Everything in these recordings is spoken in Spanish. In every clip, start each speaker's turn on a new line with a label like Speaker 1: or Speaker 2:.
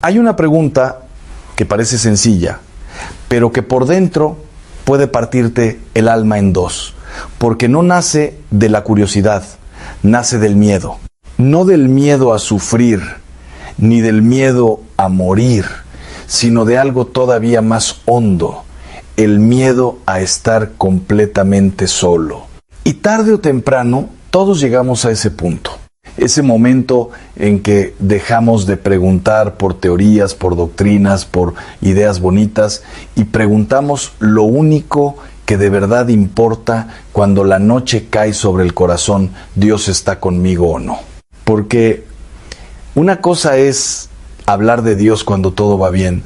Speaker 1: Hay una pregunta que parece sencilla, pero que por dentro puede partirte el alma en dos, porque no nace de la curiosidad, nace del miedo. No del miedo a sufrir, ni del miedo a morir, sino de algo todavía más hondo, el miedo a estar completamente solo. Y tarde o temprano, todos llegamos a ese punto. Ese momento en que dejamos de preguntar por teorías, por doctrinas, por ideas bonitas y preguntamos lo único que de verdad importa cuando la noche cae sobre el corazón: ¿Dios está conmigo o no? Porque una cosa es hablar de Dios cuando todo va bien,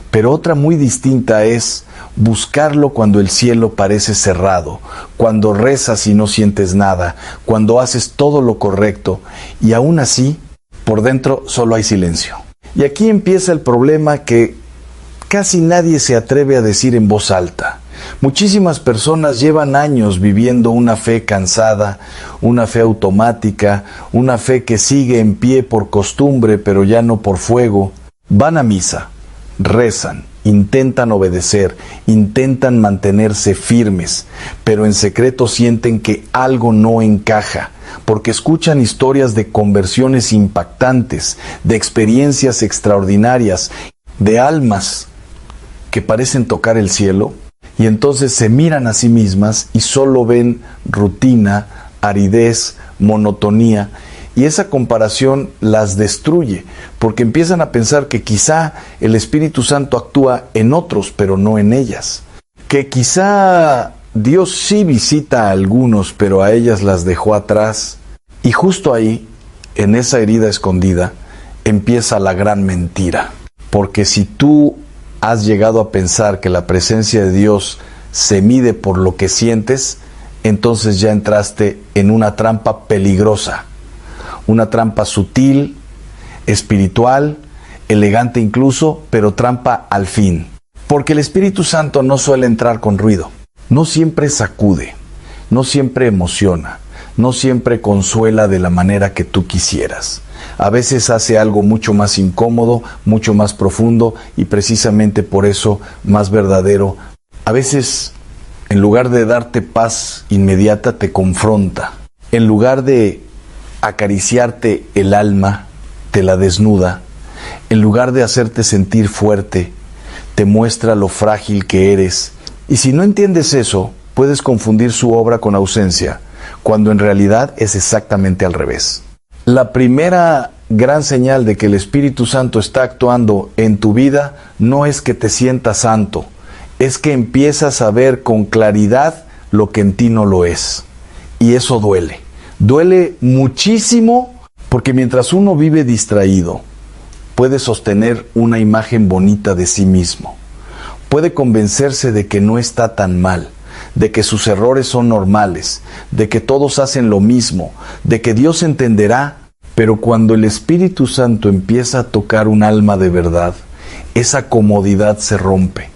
Speaker 1: pero otra muy distinta es buscarlo cuando el cielo parece cerrado, cuando rezas y no sientes nada, cuando haces todo lo correcto y aún así, por dentro solo hay silencio. Y aquí empieza el problema que casi nadie se atreve a decir en voz alta. Muchísimas personas llevan años viviendo una fe cansada, una fe automática, una fe que sigue en pie por costumbre pero ya no por fuego. Van a misa, rezan, intentan obedecer, intentan mantenerse firmes, pero en secreto sienten que algo no encaja, porque escuchan historias de conversiones impactantes, de experiencias extraordinarias, de almas que parecen tocar el cielo, y entonces se miran a sí mismas y solo ven rutina, aridez, monotonía, y esa comparación las destruye, porque empiezan a pensar que quizá el Espíritu Santo actúa en otros, pero no en ellas. Que quizá Dios sí visita a algunos, pero a ellas las dejó atrás. Y justo ahí, en esa herida escondida, empieza la gran mentira. Porque si tú has llegado a pensar que la presencia de Dios se mide por lo que sientes, entonces ya entraste en una trampa peligrosa. Una trampa sutil, espiritual, elegante incluso, pero trampa al fin. Porque el Espíritu Santo no suele entrar con ruido. No siempre sacude, no siempre emociona, no siempre consuela de la manera que tú quisieras. A veces hace algo mucho más incómodo, mucho más profundo y precisamente por eso más verdadero. A veces, en lugar de darte paz inmediata, te confronta. En lugar de acariciarte el alma, te la desnuda. En lugar de hacerte sentir fuerte, te muestra lo frágil que eres. Y si no entiendes eso, puedes confundir su obra con ausencia, cuando en realidad es exactamente al revés. La primera gran señal de que el Espíritu Santo está actuando en tu vida no es que te sientas santo, es que empiezas a ver con claridad lo que en ti no lo es. Y eso duele. Duele muchísimo porque mientras uno vive distraído, puede sostener una imagen bonita de sí mismo. Puede convencerse de que no está tan mal, de que sus errores son normales, de que todos hacen lo mismo, de que Dios entenderá. Pero cuando el Espíritu Santo empieza a tocar un alma de verdad, esa comodidad se rompe.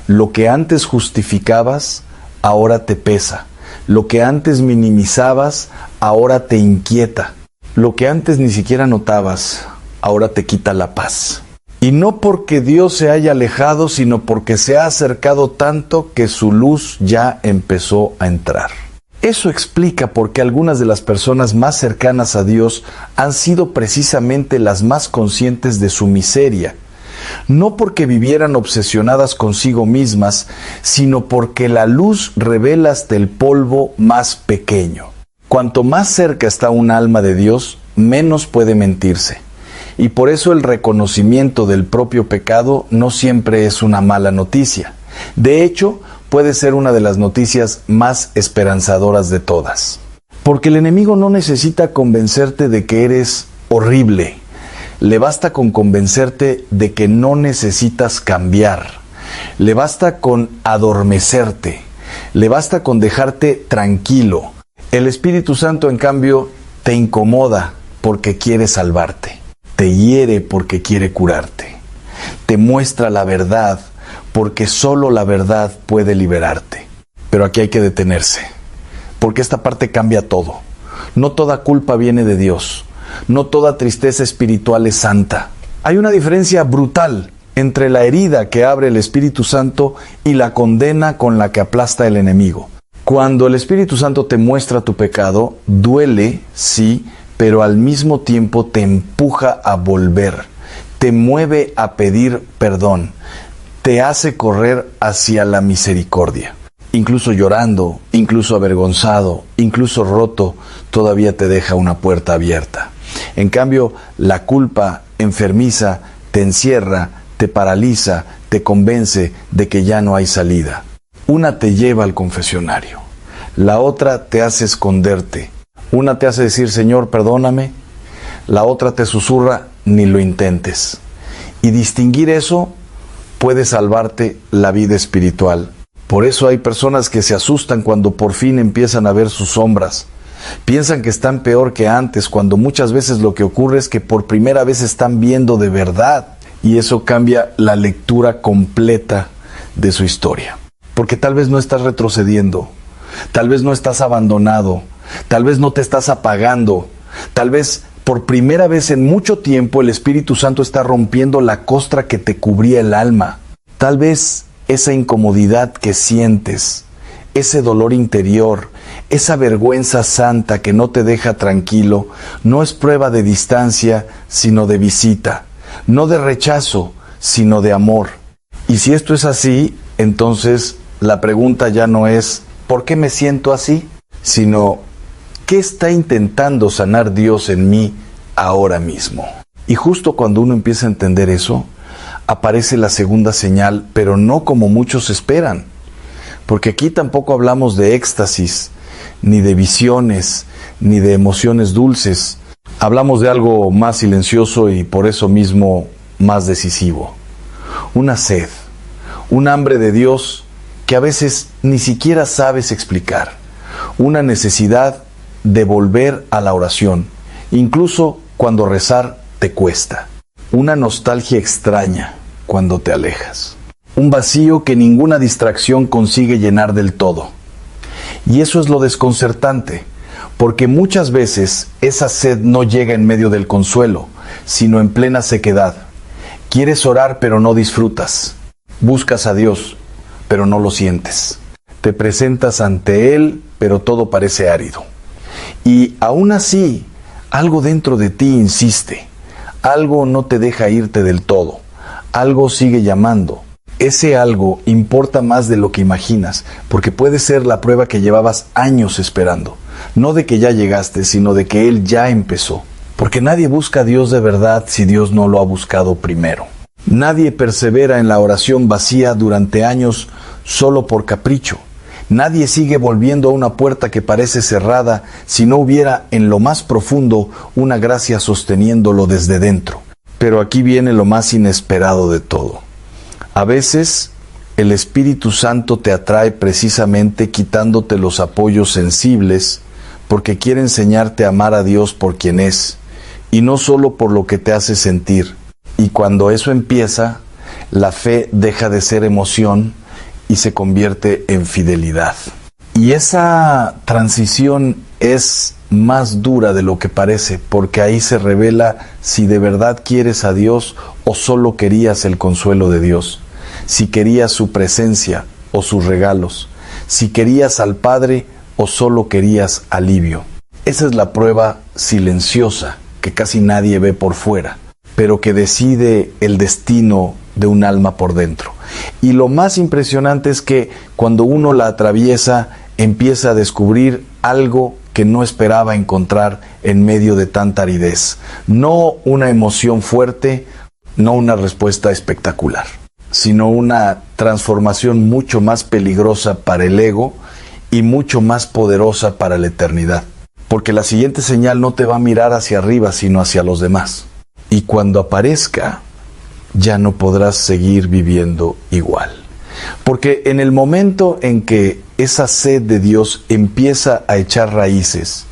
Speaker 1: Lo que antes justificabas, ahora te pesa. Lo que antes minimizabas, ahora te inquieta. Lo que antes ni siquiera notabas, ahora te quita la paz. Y no porque Dios se haya alejado, sino porque se ha acercado tanto que su luz ya empezó a entrar. Eso explica por qué algunas de las personas más cercanas a Dios han sido precisamente las más conscientes de su miseria. No porque vivieran obsesionadas consigo mismas, sino porque la luz revela hasta el polvo más pequeño. Cuanto más cerca está un alma de Dios, menos puede mentirse. Y por eso el reconocimiento del propio pecado no siempre es una mala noticia. De hecho, puede ser una de las noticias más esperanzadoras de todas. Porque el enemigo no necesita convencerte de que eres horrible. Le basta con convencerte de que no necesitas cambiar. Le basta con adormecerte. Le basta con dejarte tranquilo. El Espíritu Santo, en cambio, te incomoda porque quiere salvarte. Te hiere porque quiere curarte. Te muestra la verdad porque solo la verdad puede liberarte. Pero aquí hay que detenerse, porque esta parte cambia todo. No toda culpa viene de Dios. No toda tristeza espiritual es santa. Hay una diferencia brutal entre la herida que abre el Espíritu Santo y la condena con la que aplasta el enemigo. Cuando el Espíritu Santo te muestra tu pecado, duele, sí, pero al mismo tiempo te empuja a volver, te mueve a pedir perdón, te hace correr hacia la misericordia. Incluso llorando, incluso avergonzado, incluso roto, todavía te deja una puerta abierta. En cambio, la culpa enfermiza te encierra, te paraliza, te convence de que ya no hay salida. Una te lleva al confesionario, la otra te hace esconderte. Una te hace decir, Señor, perdóname, la otra te susurra, ni lo intentes. Y distinguir eso puede salvarte la vida espiritual. Por eso hay personas que se asustan cuando por fin empiezan a ver sus sombras. Piensan que están peor que antes, cuando muchas veces lo que ocurre es que por primera vez están viendo de verdad. Y eso cambia la lectura completa de su historia. Porque tal vez no estás retrocediendo, tal vez no estás abandonado, tal vez no te estás apagando, tal vez por primera vez en mucho tiempo el Espíritu Santo está rompiendo la costra que te cubría el alma. Tal vez esa incomodidad que sientes, ese dolor interior, esa vergüenza santa que no te deja tranquilo, no es prueba de distancia, sino de visita, no de rechazo, sino de amor. Y si esto es así, entonces la pregunta ya no es ¿por qué me siento así? Sino ¿qué está intentando sanar Dios en mí ahora mismo? Y justo cuando uno empieza a entender eso, aparece la segunda señal, pero no como muchos esperan. Porque aquí tampoco hablamos de éxtasis, ni de visiones, ni de emociones dulces. Hablamos de algo más silencioso y por eso mismo más decisivo. Una sed, un hambre de Dios que a veces ni siquiera sabes explicar. Una necesidad de volver a la oración, incluso cuando rezar te cuesta. Una nostalgia extraña cuando te alejas. Un vacío que ninguna distracción consigue llenar del todo. Y eso es lo desconcertante, porque muchas veces esa sed no llega en medio del consuelo, sino en plena sequedad. Quieres orar pero no disfrutas. Buscas a Dios, pero no lo sientes. Te presentas ante Él, pero todo parece árido. Y aún así, algo dentro de ti insiste. Algo no te deja irte del todo. Algo sigue llamando. Ese algo importa más de lo que imaginas, porque puede ser la prueba que llevabas años esperando. No de que ya llegaste, sino de que Él ya empezó. Porque nadie busca a Dios de verdad si Dios no lo ha buscado primero. Nadie persevera en la oración vacía durante años solo por capricho. Nadie sigue volviendo a una puerta que parece cerrada si no hubiera en lo más profundo una gracia sosteniéndolo desde dentro. Pero aquí viene lo más inesperado de todo. A veces el Espíritu Santo te atrae precisamente quitándote los apoyos sensibles porque quiere enseñarte a amar a Dios por quien es y no solo por lo que te hace sentir. Y cuando eso empieza, la fe deja de ser emoción y se convierte en fidelidad. Y esa transición es más dura de lo que parece, porque ahí se revela si de verdad quieres a Dios o solo querías el consuelo de Dios, si querías su presencia o sus regalos, si querías al Padre o solo querías alivio. Esa es la prueba silenciosa que casi nadie ve por fuera, pero que decide el destino de un alma por dentro. Y lo más impresionante es que cuando uno la atraviesa, empieza a descubrir algo que no esperaba encontrar en medio de tanta aridez. No una emoción fuerte, no una respuesta espectacular, sino una transformación mucho más peligrosa para el ego y mucho más poderosa para la eternidad. Porque la siguiente señal no te va a mirar hacia arriba, sino hacia los demás. Y cuando aparezca, ya no podrás seguir viviendo igual. Porque en el momento en que esa sed de Dios empieza a echar raíces,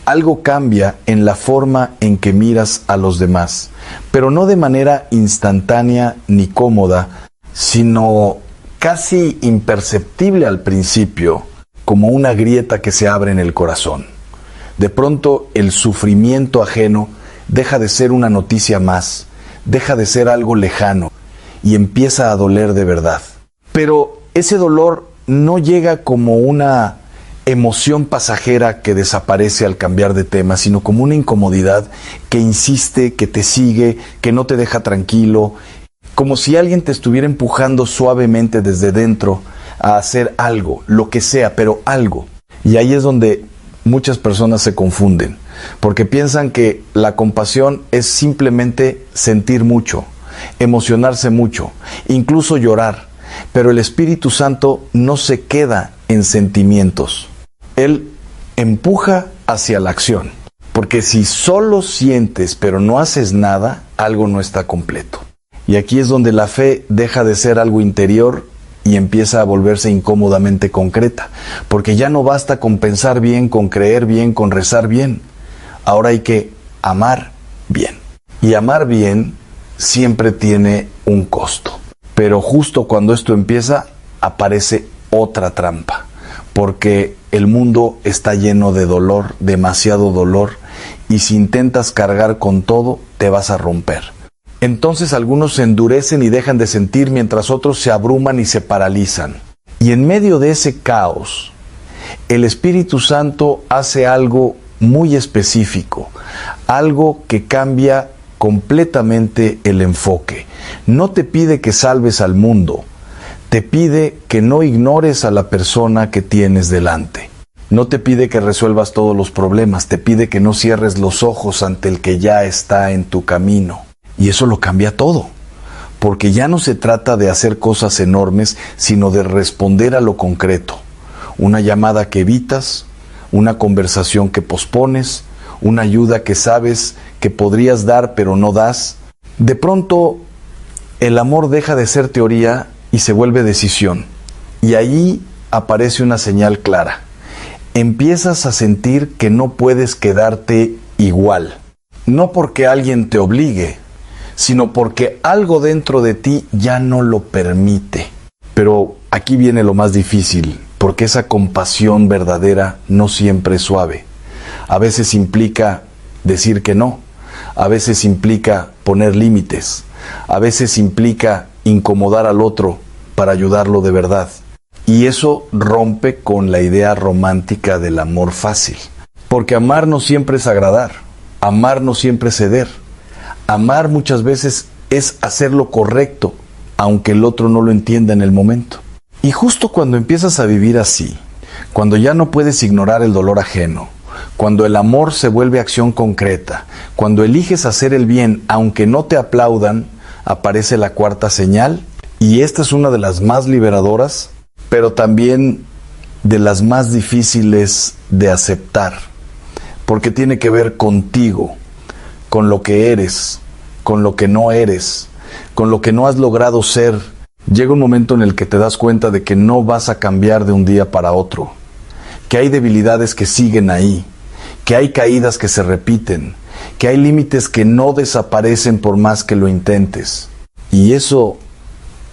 Speaker 1: algo cambia en la forma en que miras a los demás, pero no de manera instantánea ni cómoda, sino casi imperceptible al principio, como una grieta que se abre en el corazón. De pronto el sufrimiento ajeno deja de ser una noticia más, deja de ser algo lejano y empieza a doler de verdad. Pero ese dolor no llega como una emoción pasajera que desaparece al cambiar de tema, sino como una incomodidad que insiste, que te sigue, que no te deja tranquilo, como si alguien te estuviera empujando suavemente desde dentro a hacer algo, lo que sea, pero algo. Y ahí es donde muchas personas se confunden, porque piensan que la compasión es simplemente sentir mucho, emocionarse mucho, incluso llorar. Pero el Espíritu Santo no se queda en sentimientos. Él empuja hacia la acción. Porque si solo sientes pero no haces nada, algo no está completo. Y aquí es donde la fe deja de ser algo interior y empieza a volverse incómodamente concreta. Porque ya no basta con pensar bien, con creer bien, con rezar bien. Ahora hay que amar bien. Y amar bien siempre tiene un costo. Pero justo cuando esto empieza, aparece otra trampa. Porque el mundo está lleno de dolor, demasiado dolor, y si intentas cargar con todo, te vas a romper. Entonces algunos se endurecen y dejan de sentir, mientras otros se abruman y se paralizan. Y en medio de ese caos, el Espíritu Santo hace algo muy específico, algo que cambia completamente el enfoque. No te pide que salves al mundo, te pide que no ignores a la persona que tienes delante. No te pide que resuelvas todos los problemas, te pide que no cierres los ojos ante el que ya está en tu camino. Y eso lo cambia todo, porque ya no se trata de hacer cosas enormes, sino de responder a lo concreto. Una llamada que evitas, una conversación que pospones, una ayuda que sabes que podrías dar pero no das. De pronto, el amor deja de ser teoría y se vuelve decisión. Y ahí aparece una señal clara. Empiezas a sentir que no puedes quedarte igual. No porque alguien te obligue, sino porque algo dentro de ti ya no lo permite. Pero aquí viene lo más difícil, porque esa compasión verdadera no siempre es suave. A veces implica decir que no, a veces implica poner límites, a veces implica incomodar al otro para ayudarlo de verdad. Y eso rompe con la idea romántica del amor fácil. Porque amar no siempre es agradar, amar no siempre es ceder. Amar muchas veces es hacer lo correcto, aunque el otro no lo entienda en el momento. Y justo cuando empiezas a vivir así, cuando ya no puedes ignorar el dolor ajeno, cuando el amor se vuelve acción concreta, cuando eliges hacer el bien aunque no te aplaudan, aparece la cuarta señal, y esta es una de las más liberadoras, pero también de las más difíciles de aceptar, porque tiene que ver contigo, con lo que eres, con lo que no eres, con lo que no has logrado ser. Llega un momento en el que te das cuenta de que no vas a cambiar de un día para otro, que hay debilidades que siguen ahí, que hay caídas que se repiten, que hay límites que no desaparecen por más que lo intentes. Y eso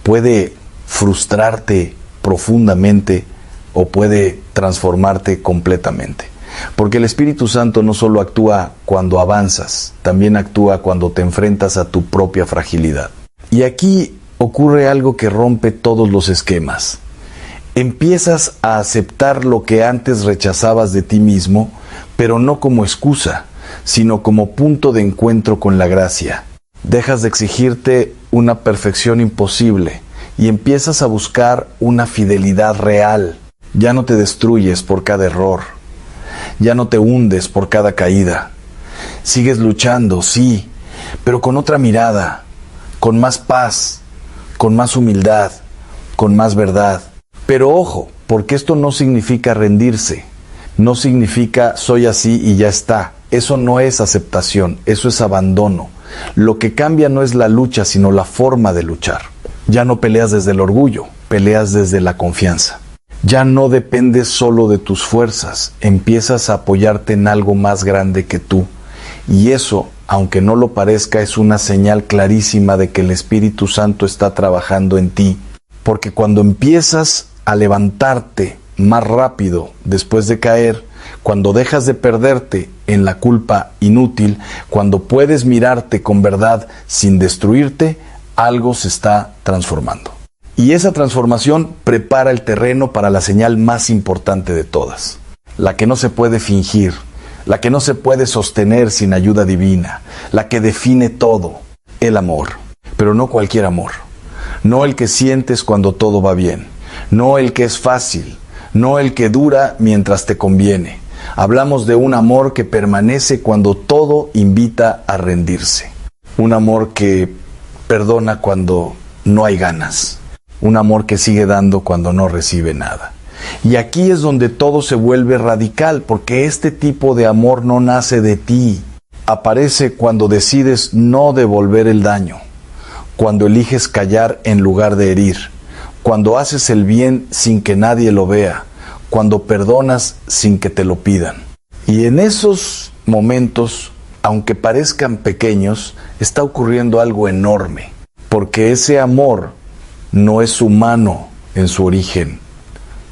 Speaker 1: puede frustrarte profundamente o puede transformarte completamente. Porque el Espíritu Santo no solo actúa cuando avanzas, también actúa cuando te enfrentas a tu propia fragilidad. Y aquí ocurre algo que rompe todos los esquemas. Empiezas a aceptar lo que antes rechazabas de ti mismo, pero no como excusa, sino como punto de encuentro con la gracia. Dejas de exigirte una perfección imposible y empiezas a buscar una fidelidad real. Ya no te destruyes por cada error. Ya no te hundes por cada caída. Sigues luchando, sí, pero con otra mirada, con más paz, con más humildad, con más verdad. Pero ojo, porque esto no significa rendirse, no significa soy así y ya está. Eso no es aceptación, eso es abandono. Lo que cambia no es la lucha, sino la forma de luchar. Ya no peleas desde el orgullo, peleas desde la confianza. Ya no dependes solo de tus fuerzas, empiezas a apoyarte en algo más grande que tú. Y eso, aunque no lo parezca, es una señal clarísima de que el Espíritu Santo está trabajando en ti. Porque cuando empiezas a levantarte más rápido después de caer, cuando dejas de perderte en la culpa inútil, cuando puedes mirarte con verdad sin destruirte, algo se está transformando. Y esa transformación prepara el terreno para la señal más importante de todas, la que no se puede fingir, la que no se puede sostener sin ayuda divina, la que define todo, el amor. Pero no cualquier amor, no el que sientes cuando todo va bien, no el que es fácil, no el que dura mientras te conviene. Hablamos de un amor que permanece cuando todo invita a rendirse, un amor que perdona cuando no hay ganas, un amor que sigue dando cuando no recibe nada. Y aquí es donde todo se vuelve radical, porque este tipo de amor no nace de ti. Aparece cuando decides no devolver el daño, cuando eliges callar en lugar de herir, cuando haces el bien sin que nadie lo vea, cuando perdonas sin que te lo pidan. Y en esos momentos, aunque parezcan pequeños, está ocurriendo algo enorme, porque ese amor no es humano en su origen,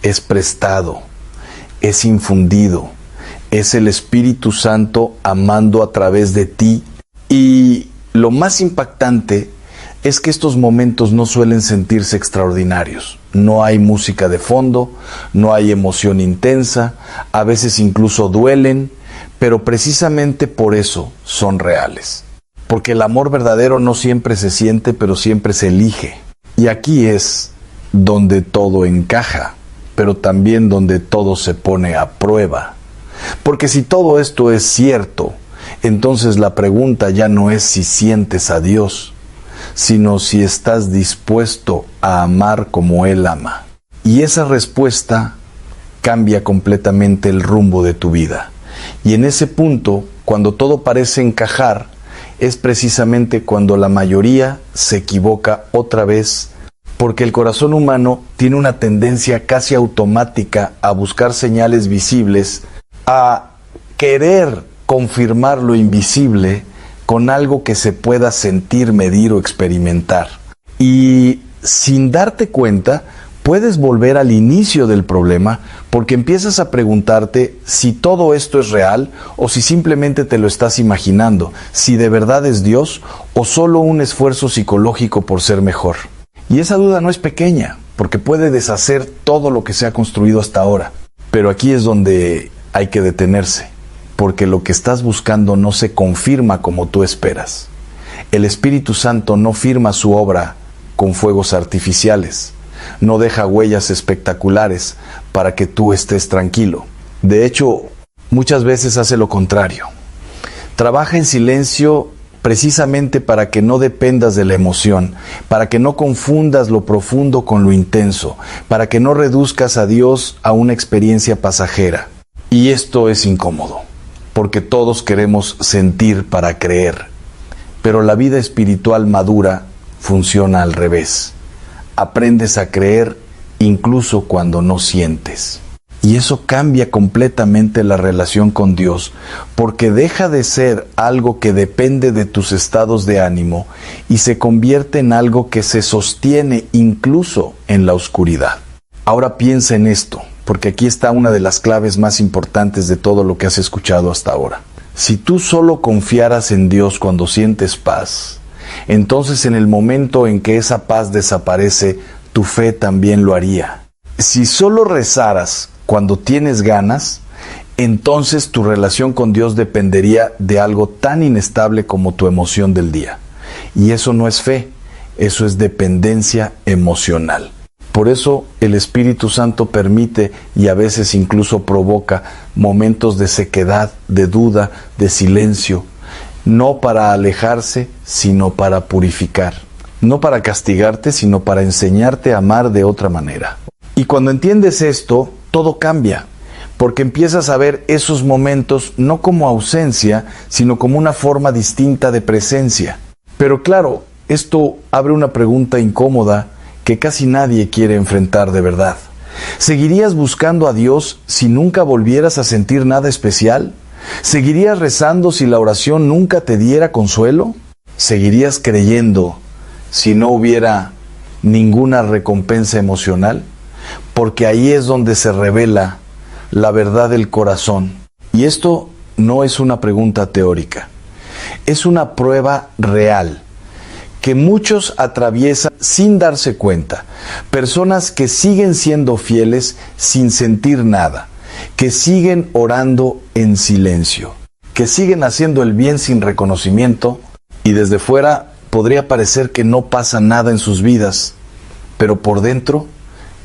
Speaker 1: es prestado, es infundido, es el Espíritu Santo amando a través de ti. Y lo más impactante es que estos momentos no suelen sentirse extraordinarios. No hay música de fondo, no hay emoción intensa, a veces incluso duelen, pero precisamente por eso son reales. Porque el amor verdadero no siempre se siente, pero siempre se elige. Y aquí es donde todo encaja, pero también donde todo se pone a prueba. Porque si todo esto es cierto, entonces la pregunta ya no es si sientes a Dios, sino si estás dispuesto a amar como Él ama. Y esa respuesta cambia completamente el rumbo de tu vida. Y en ese punto, cuando todo parece encajar, es precisamente cuando la mayoría se equivoca otra vez, porque el corazón humano tiene una tendencia casi automática a buscar señales visibles, a querer confirmar lo invisible con algo que se pueda sentir, medir o experimentar. Y sin darte cuenta, puedes volver al inicio del problema porque empiezas a preguntarte si todo esto es real o si simplemente te lo estás imaginando, si de verdad es Dios o solo un esfuerzo psicológico por ser mejor. Y esa duda no es pequeña, porque puede deshacer todo lo que se ha construido hasta ahora. Pero aquí es donde hay que detenerse, porque lo que estás buscando no se confirma como tú esperas. El Espíritu Santo no firma su obra con fuegos artificiales, no deja huellas espectaculares para que tú estés tranquilo. De hecho, muchas veces hace lo contrario. Trabaja en silencio precisamente para que no dependas de la emoción, para que no confundas lo profundo con lo intenso, para que no reduzcas a Dios a una experiencia pasajera. Y esto es incómodo, porque todos queremos sentir para creer, pero la vida espiritual madura funciona al revés. Aprendes a creer incluso cuando no sientes. Y eso cambia completamente la relación con Dios, porque deja de ser algo que depende de tus estados de ánimo y se convierte en algo que se sostiene incluso en la oscuridad. Ahora piensa en esto, porque aquí está una de las claves más importantes de todo lo que has escuchado hasta ahora. Si tú solo confiaras en Dios cuando sientes paz, entonces en el momento en que esa paz desaparece, tu fe también lo haría. Si solo rezaras cuando tienes ganas, entonces tu relación con Dios dependería de algo tan inestable como tu emoción del día. Y eso no es fe, eso es dependencia emocional. Por eso el Espíritu Santo permite y a veces incluso provoca momentos de sequedad, de duda, de silencio, no para alejarse, sino para purificar. No para castigarte, sino para enseñarte a amar de otra manera. Y cuando entiendes esto, todo cambia, porque empiezas a ver esos momentos no como ausencia, sino como una forma distinta de presencia. Pero claro, esto abre una pregunta incómoda que casi nadie quiere enfrentar de verdad. ¿Seguirías buscando a Dios si nunca volvieras a sentir nada especial? ¿Seguirías rezando si la oración nunca te diera consuelo? ¿Seguirías creyendo si no hubiera ninguna recompensa emocional? Porque ahí es donde se revela la verdad del corazón. Y esto no es una pregunta teórica, es una prueba real que muchos atraviesan sin darse cuenta. Personas que siguen siendo fieles sin sentir nada, que siguen orando en silencio, que siguen haciendo el bien sin reconocimiento, y desde fuera podría parecer que no pasa nada en sus vidas, pero por dentro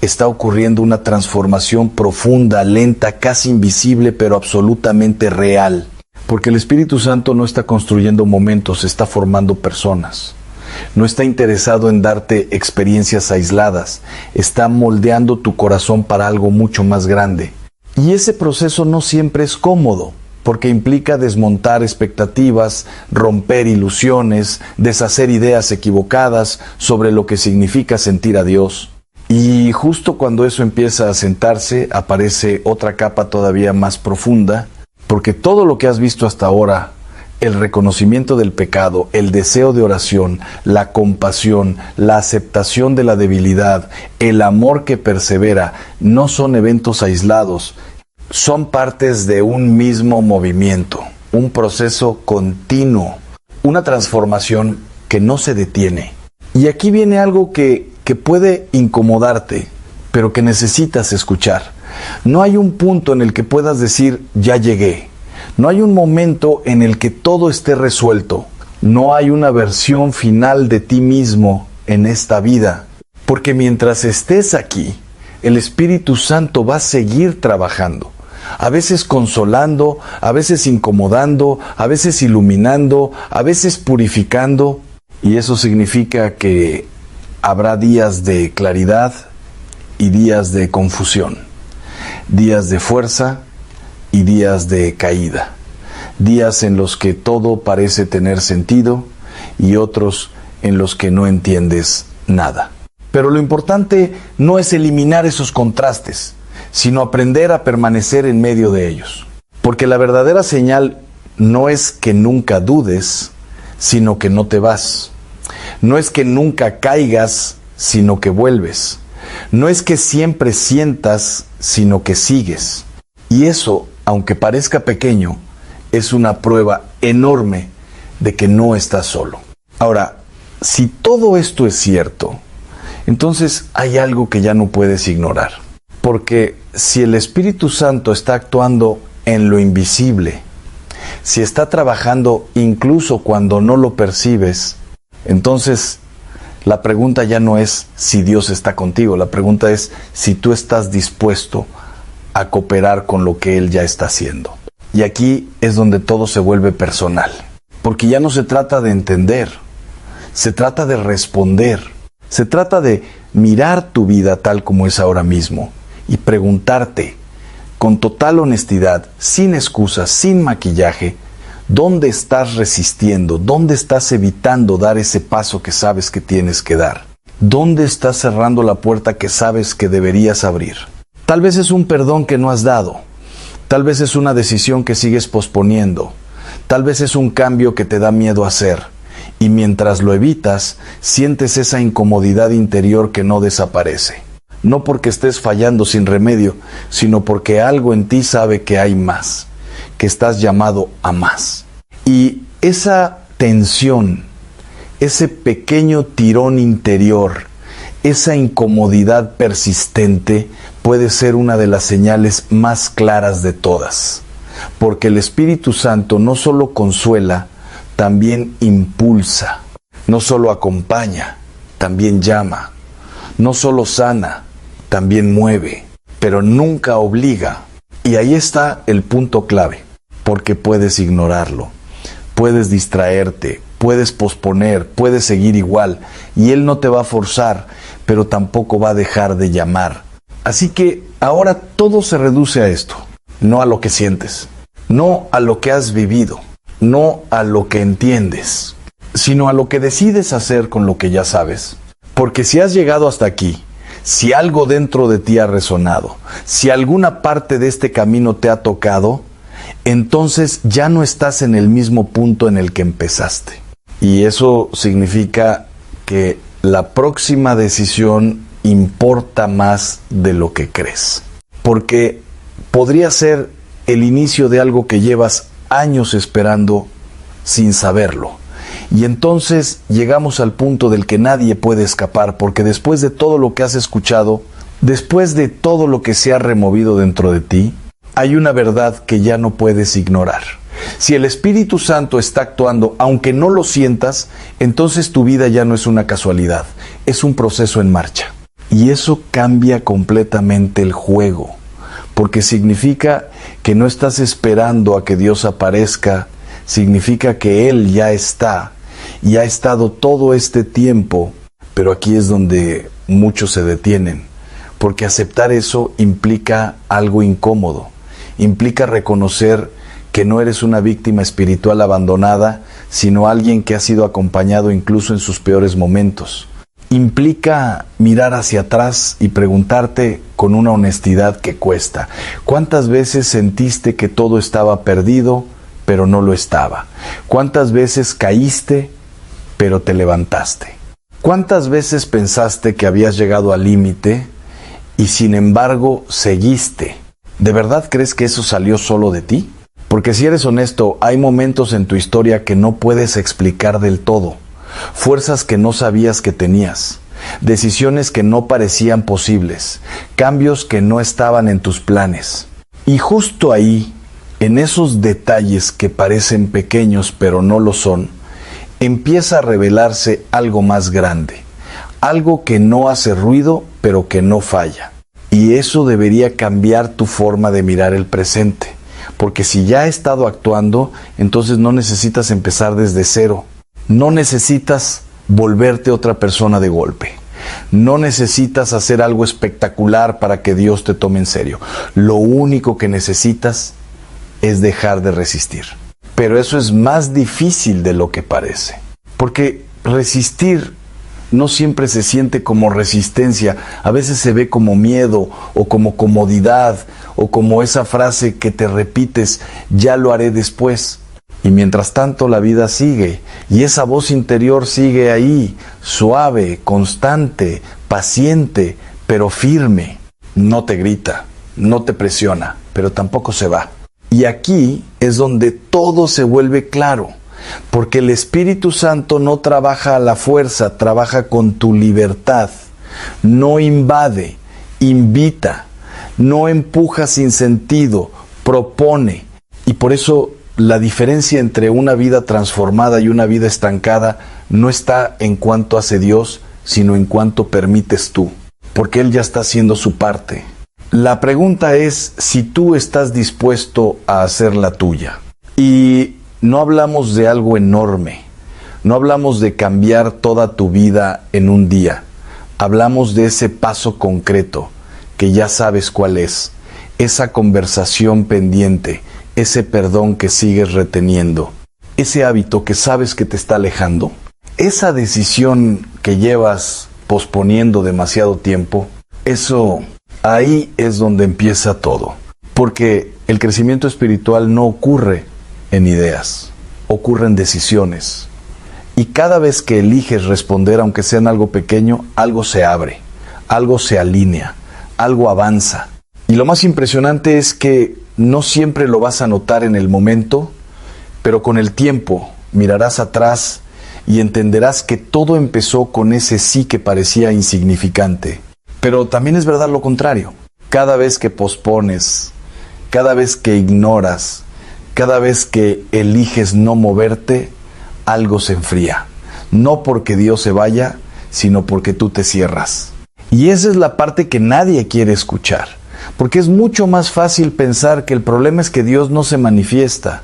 Speaker 1: está ocurriendo una transformación profunda, lenta, casi invisible, pero absolutamente real. Porque el Espíritu Santo no está construyendo momentos, está formando personas. No está interesado en darte experiencias aisladas, está moldeando tu corazón para algo mucho más grande. Y ese proceso no siempre es cómodo, porque implica desmontar expectativas, romper ilusiones, deshacer ideas equivocadas sobre lo que significa sentir a Dios. Y justo cuando eso empieza a sentarse, aparece otra capa todavía más profunda, porque todo lo que has visto hasta ahora, el reconocimiento del pecado, el deseo de oración, la compasión, la aceptación de la debilidad, el amor que persevera, no son eventos aislados, son partes de un mismo movimiento, un proceso continuo, una transformación que no se detiene. Y aquí viene algo que puede incomodarte, pero que necesitas escuchar. No hay un punto en el que puedas decir, ya llegué. No hay un momento en el que todo esté resuelto. No hay una versión final de ti mismo en esta vida. Porque mientras estés aquí, el Espíritu Santo va a seguir trabajando. A veces consolando, a veces incomodando, a veces iluminando, a veces purificando. Y eso significa que habrá días de claridad y días de confusión. Días de fuerza y días de caída. Días en los que todo parece tener sentido y otros en los que no entiendes nada. Pero lo importante no es eliminar esos contrastes, sino aprender a permanecer en medio de ellos. Porque la verdadera señal no es que nunca dudes, sino que no te vas. No es que nunca caigas, sino que vuelves. No es que siempre sientas, sino que sigues. Y eso, aunque parezca pequeño, es una prueba enorme de que no estás solo. Ahora, si todo esto es cierto, entonces hay algo que ya no puedes ignorar. Porque si el Espíritu Santo está actuando en lo invisible, si está trabajando incluso cuando no lo percibes, entonces la pregunta ya no es si Dios está contigo, la pregunta es si tú estás dispuesto a cooperar con lo que Él ya está haciendo. Y aquí es donde todo se vuelve personal, porque ya no se trata de entender, se trata de responder, se trata de mirar tu vida tal como es ahora mismo y preguntarte con total honestidad, sin excusas, sin maquillaje, ¿dónde estás resistiendo? ¿Dónde estás evitando dar ese paso que sabes que tienes que dar? ¿Dónde estás cerrando la puerta que sabes que deberías abrir? Tal vez es un perdón que no has dado. Tal vez es una decisión que sigues posponiendo. Tal vez es un cambio que te da miedo hacer. Y mientras lo evitas, sientes esa incomodidad interior que no desaparece. No porque estés fallando sin remedio, sino porque algo en ti sabe que hay más, que estás llamado a más. Y esa tensión, ese pequeño tirón interior, esa incomodidad persistente puede ser una de las señales más claras de todas. Porque el Espíritu Santo no solo consuela, también impulsa. No solo acompaña, también llama. No solo sana, también mueve, pero nunca obliga. Y ahí está el punto clave, porque puedes ignorarlo, puedes distraerte, puedes posponer, puedes seguir igual, y Él no te va a forzar, pero tampoco va a dejar de llamar. Así que ahora todo se reduce a esto, no a lo que sientes, no a lo que has vivido, no a lo que entiendes, sino a lo que decides hacer con lo que ya sabes. Porque si has llegado hasta aquí, si algo dentro de ti ha resonado, si alguna parte de este camino te ha tocado, entonces ya no estás en el mismo punto en el que empezaste. Y eso significa que la próxima decisión importa más de lo que crees. Porque podría ser el inicio de algo que llevas años esperando sin saberlo. Y entonces llegamos al punto del que nadie puede escapar, porque después de todo lo que has escuchado, después de todo lo que se ha removido dentro de ti, hay una verdad que ya no puedes ignorar. Si el Espíritu Santo está actuando, aunque no lo sientas, entonces tu vida ya no es una casualidad, es un proceso en marcha. Y eso cambia completamente el juego, porque significa que no estás esperando a que Dios aparezca, significa que Él ya está y ha estado todo este tiempo, pero aquí es donde muchos se detienen, porque aceptar eso implica algo incómodo, implica reconocer que no eres una víctima espiritual abandonada, sino alguien que ha sido acompañado incluso en sus peores momentos. Implica mirar hacia atrás y preguntarte con una honestidad que cuesta: ¿cuántas veces sentiste que todo estaba perdido, pero no lo estaba? ¿Cuántas veces caíste, pero te levantaste? ¿Cuántas veces pensaste que habías llegado al límite y sin embargo seguiste? ¿De verdad crees que eso salió solo de ti? Porque si eres honesto, hay momentos en tu historia que no puedes explicar del todo. Fuerzas que no sabías que tenías, decisiones que no parecían posibles, cambios que no estaban en tus planes. Y justo ahí, en esos detalles que parecen pequeños pero no lo son, empieza a revelarse algo más grande, algo que no hace ruido pero que no falla. Y eso debería cambiar tu forma de mirar el presente, porque si ya ha estado actuando, entonces no necesitas empezar desde cero. No necesitas volverte otra persona de golpe. No necesitas hacer algo espectacular para que Dios te tome en serio. Lo único que necesitas es dejar de resistir. Pero eso es más difícil de lo que parece. Porque resistir no siempre se siente como resistencia. A veces se ve como miedo o como comodidad o como esa frase que te repites: ya lo haré después. Y mientras tanto la vida sigue, y esa voz interior sigue ahí, suave, constante, paciente, pero firme. No te grita, no te presiona, pero tampoco se va. Y aquí es donde todo se vuelve claro, porque el Espíritu Santo no trabaja a la fuerza, trabaja con tu libertad. No invade, invita, no empuja sin sentido, propone. Y por eso la diferencia entre una vida transformada y una vida estancada no está en cuánto hace Dios, sino en cuánto permites tú, porque Él ya está haciendo su parte. La pregunta es si tú estás dispuesto a hacer la tuya. Y no hablamos de algo enorme, no hablamos de cambiar toda tu vida en un día. Hablamos de ese paso concreto que ya sabes cuál es, esa conversación pendiente, ese perdón que sigues reteniendo, ese hábito que sabes que te está alejando, esa decisión que llevas posponiendo demasiado tiempo. Eso, ahí es donde empieza todo. Porque el crecimiento espiritual no ocurre en ideas, ocurre en decisiones. Y cada vez que eliges responder, aunque sea en algo pequeño, algo se abre, algo se alinea, algo avanza. Y lo más impresionante es que no siempre lo vas a notar en el momento, pero con el tiempo mirarás atrás y entenderás que todo empezó con ese sí que parecía insignificante. Pero también es verdad lo contrario. Cada vez que pospones, cada vez que ignoras, cada vez que eliges no moverte, algo se enfría. No porque Dios se vaya, sino porque tú te cierras. Y esa es la parte que nadie quiere escuchar. Porque es mucho más fácil pensar que el problema es que Dios no se manifiesta,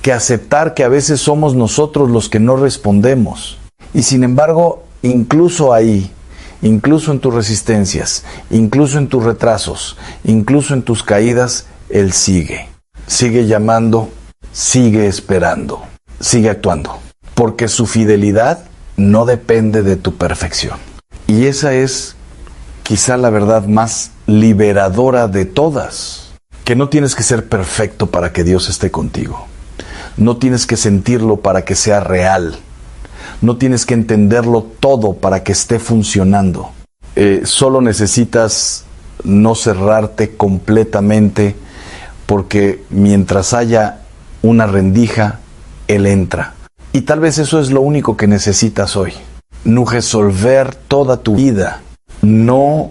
Speaker 1: que aceptar que a veces somos nosotros los que no respondemos. Y sin embargo, incluso ahí, incluso en tus resistencias, incluso en tus retrasos, incluso en tus caídas, Él sigue. Sigue llamando, sigue esperando, sigue actuando. Porque su fidelidad no depende de tu perfección. Y esa es quizá la verdad más liberadora de todas, que no tienes que ser perfecto para que Dios esté contigo. No tienes que sentirlo para que sea real. No tienes que entenderlo todo para que esté funcionando. Solo necesitas no cerrarte completamente porque mientras haya una rendija, Él entra. Y tal vez eso es lo único que necesitas hoy. No resolver toda tu vida, no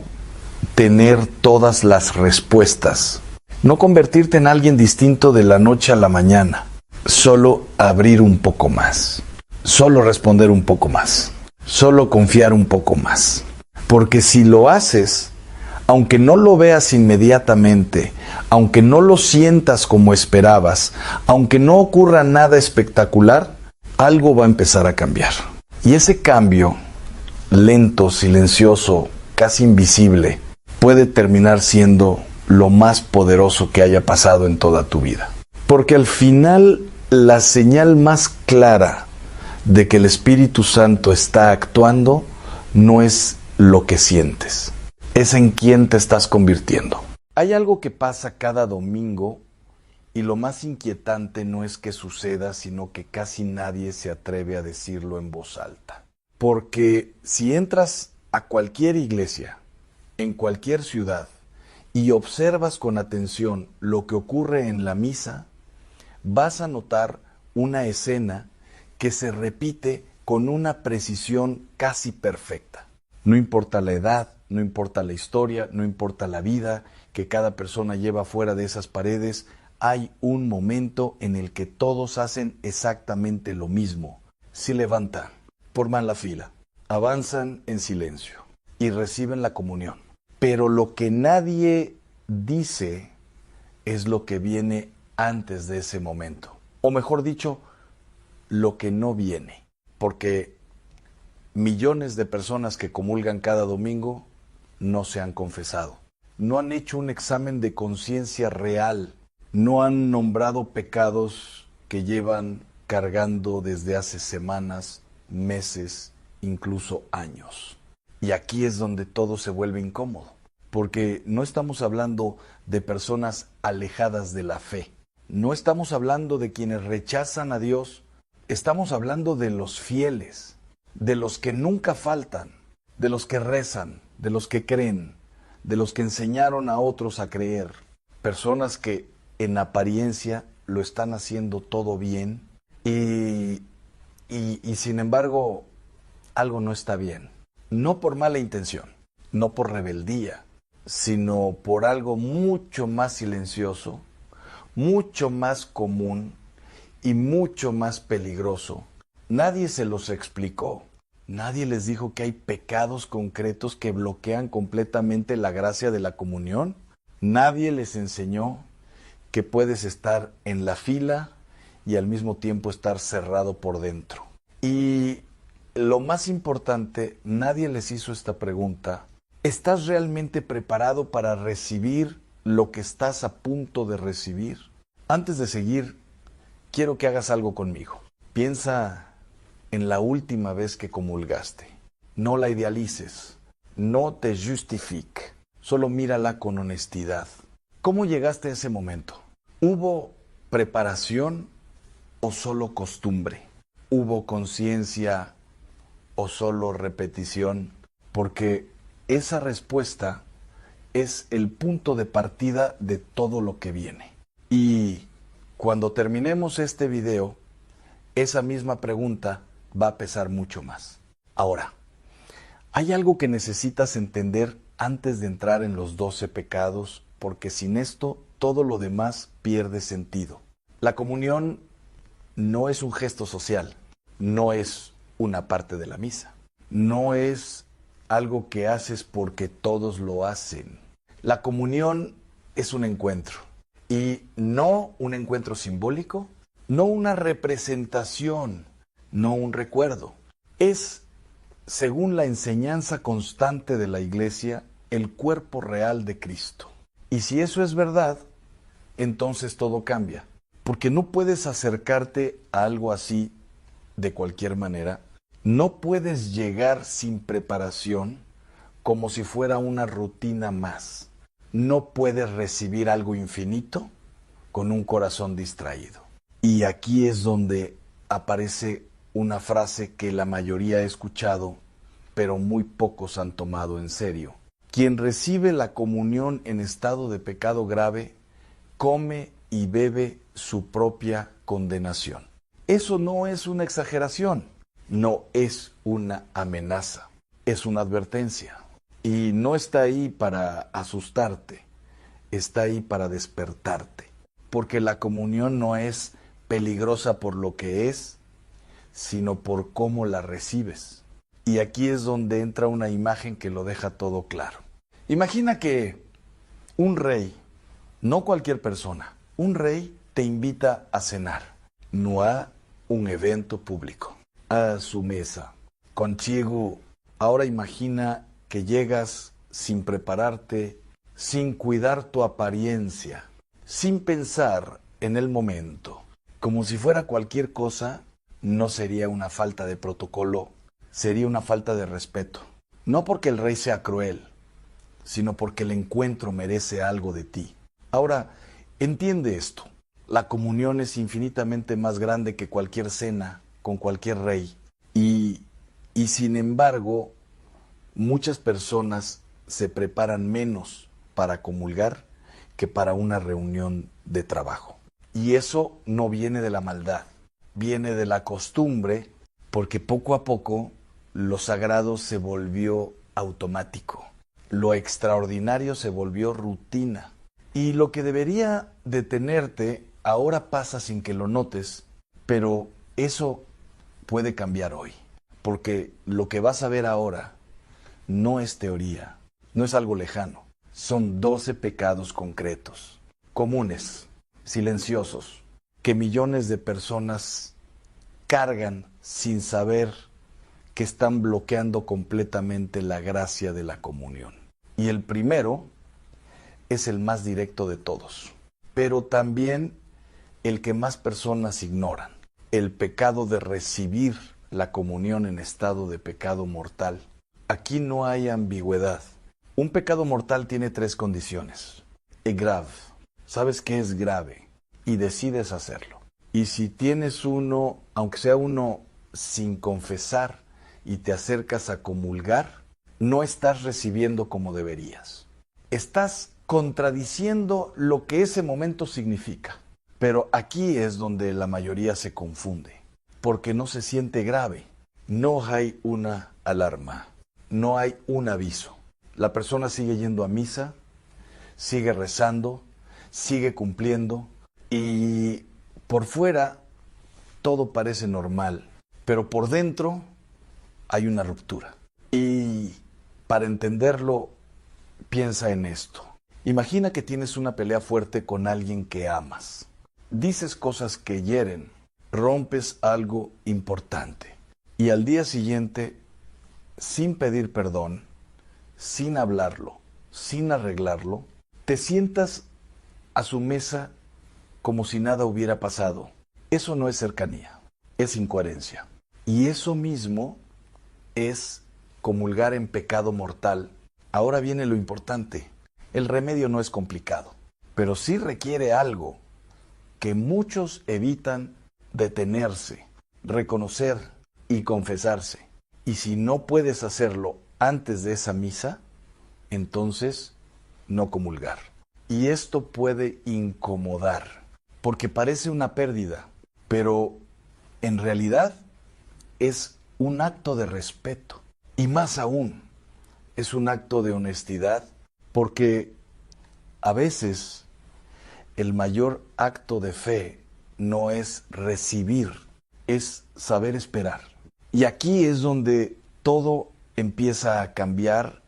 Speaker 1: tener todas las respuestas, no convertirte en alguien distinto de la noche a la mañana, solo abrir un poco más, solo responder un poco más, solo confiar un poco más. Porque si lo haces, aunque no lo veas inmediatamente, aunque no lo sientas como esperabas, aunque no ocurra nada espectacular, algo va a empezar a cambiar. Y ese cambio, lento, silencioso, casi invisible, puede terminar siendo lo más poderoso que haya pasado en toda tu vida. Porque al final, la señal más clara de que el Espíritu Santo está actuando no es lo que sientes, es en quién te estás convirtiendo. Hay algo que pasa cada domingo y lo más inquietante no es que suceda, sino que casi nadie se atreve a decirlo en voz alta. Porque si entras a cualquier iglesia, en cualquier ciudad, y observas con atención lo que ocurre en la misa, vas a notar una escena que se repite con una precisión casi perfecta. No importa la edad, no importa la historia, no importa la vida que cada persona lleva fuera de esas paredes, hay un momento en el que todos hacen exactamente lo mismo. Se levantan, forman la fila, avanzan en silencio y reciben la comunión. Pero lo que nadie dice es lo que viene antes de ese momento. O mejor dicho, lo que no viene. Porque millones de personas que comulgan cada domingo no se han confesado. No han hecho un examen de conciencia real. No han nombrado pecados que llevan cargando desde hace semanas, meses, incluso años. Y aquí es donde todo se vuelve incómodo, porque no estamos hablando de personas alejadas de la fe. No estamos hablando de quienes rechazan a Dios. Estamos hablando de los fieles, de los que nunca faltan, de los que rezan, de los que creen, de los que enseñaron a otros a creer. Personas que en apariencia lo están haciendo todo bien y sin embargo algo no está bien. No por mala intención, no por rebeldía, sino por algo mucho más silencioso, mucho más común y mucho más peligroso. Nadie se los explicó. Nadie les dijo que hay pecados concretos que bloquean completamente la gracia de la comunión. Nadie les enseñó que puedes estar en la fila y al mismo tiempo estar cerrado por dentro. Y lo más importante, nadie les hizo esta pregunta. ¿Estás realmente preparado para recibir lo que estás a punto de recibir? Antes de seguir, quiero que hagas algo conmigo. Piensa en la última vez que comulgaste. No la idealices, no te justifiques, solo mírala con honestidad. ¿Cómo llegaste a ese momento? ¿Hubo preparación o solo costumbre? ¿Hubo conciencia o solo repetición? Porque esa respuesta es el punto de partida de todo lo que viene. Y cuando terminemos este video, esa misma pregunta va a pesar mucho más. Ahora, hay algo que necesitas entender antes de entrar en los 12 pecados, porque sin esto todo lo demás pierde sentido. La comunión no es un gesto social, no es una parte de la misa, no es algo que haces porque todos lo hacen. La comunión es un encuentro, y no un encuentro simbólico, no una representación, no un recuerdo. Es, según la enseñanza constante de la Iglesia, el cuerpo real de Cristo. Y si eso es verdad, entonces todo cambia. Porque no puedes acercarte a algo así de cualquier manera. No puedes llegar sin preparación, como si fuera una rutina más. No puedes recibir algo infinito con un corazón distraído. Y aquí es donde aparece una frase que la mayoría ha escuchado, pero muy pocos han tomado en serio. Quien recibe la comunión en estado de pecado grave come y bebe su propia condenación. Eso no es una exageración, no es una amenaza, es una advertencia. Y no está ahí para asustarte, está ahí para despertarte. Porque la comunión no es peligrosa por lo que es, sino por cómo la recibes. Y aquí es donde entra una imagen que lo deja todo claro. Imagina que un rey, no cualquier persona, un rey te invita a cenar, no a un evento público, a su mesa, contigo. Ahora imagina que llegas sin prepararte, sin cuidar tu apariencia, sin pensar en el momento. Como si fuera cualquier cosa, no sería una falta de protocolo, sería una falta de respeto. No porque el rey sea cruel, sino porque el encuentro merece algo de ti. Ahora, entiende esto. La comunión es infinitamente más grande que cualquier cena con cualquier rey. Y sin embargo, muchas personas se preparan menos para comulgar que para una reunión de trabajo. Y eso no viene de la maldad, viene de la costumbre, porque poco a poco lo sagrado se volvió automático, lo extraordinario se volvió rutina. Y lo que debería detenerte ahora pasa sin que lo notes, pero eso puede cambiar hoy, porque lo que vas a ver ahora no es teoría, no es algo lejano. Son 12 pecados concretos, comunes, silenciosos, que millones de personas cargan sin saber que están bloqueando completamente la gracia de la comunión. Y el primero es el más directo de todos, pero también el que más personas ignoran, el pecado de recibir la comunión en estado de pecado mortal. Aquí no hay ambigüedad. Un pecado mortal tiene 3 condiciones. Es grave. Sabes que es grave y decides hacerlo. Y si tienes uno, aunque sea uno sin confesar, y te acercas a comulgar, no estás recibiendo como deberías. Estás contradiciendo lo que ese momento significa. Pero aquí es donde la mayoría se confunde, porque no se siente grave. No hay una alarma, no hay un aviso. La persona sigue yendo a misa, sigue rezando, sigue cumpliendo y por fuera todo parece normal, pero por dentro hay una ruptura. Y para entenderlo, piensa en esto. Imagina que tienes una pelea fuerte con alguien que amas. Dices cosas que hieren, rompes algo importante. Y al día siguiente, sin pedir perdón, sin hablarlo, sin arreglarlo, te sientas a su mesa como si nada hubiera pasado. Eso no es cercanía, es incoherencia. Y eso mismo es comulgar en pecado mortal. Ahora viene lo importante. El remedio no es complicado, pero sí requiere algo que muchos evitan: detenerse, reconocer y confesarse. Y si no puedes hacerlo antes de esa misa, entonces no comulgar. Y esto puede incomodar, porque parece una pérdida, pero en realidad es un acto de respeto. Y más aún, es un acto de honestidad, porque a veces el mayor acto de fe no es recibir, es saber esperar. Y aquí es donde todo empieza a cambiar,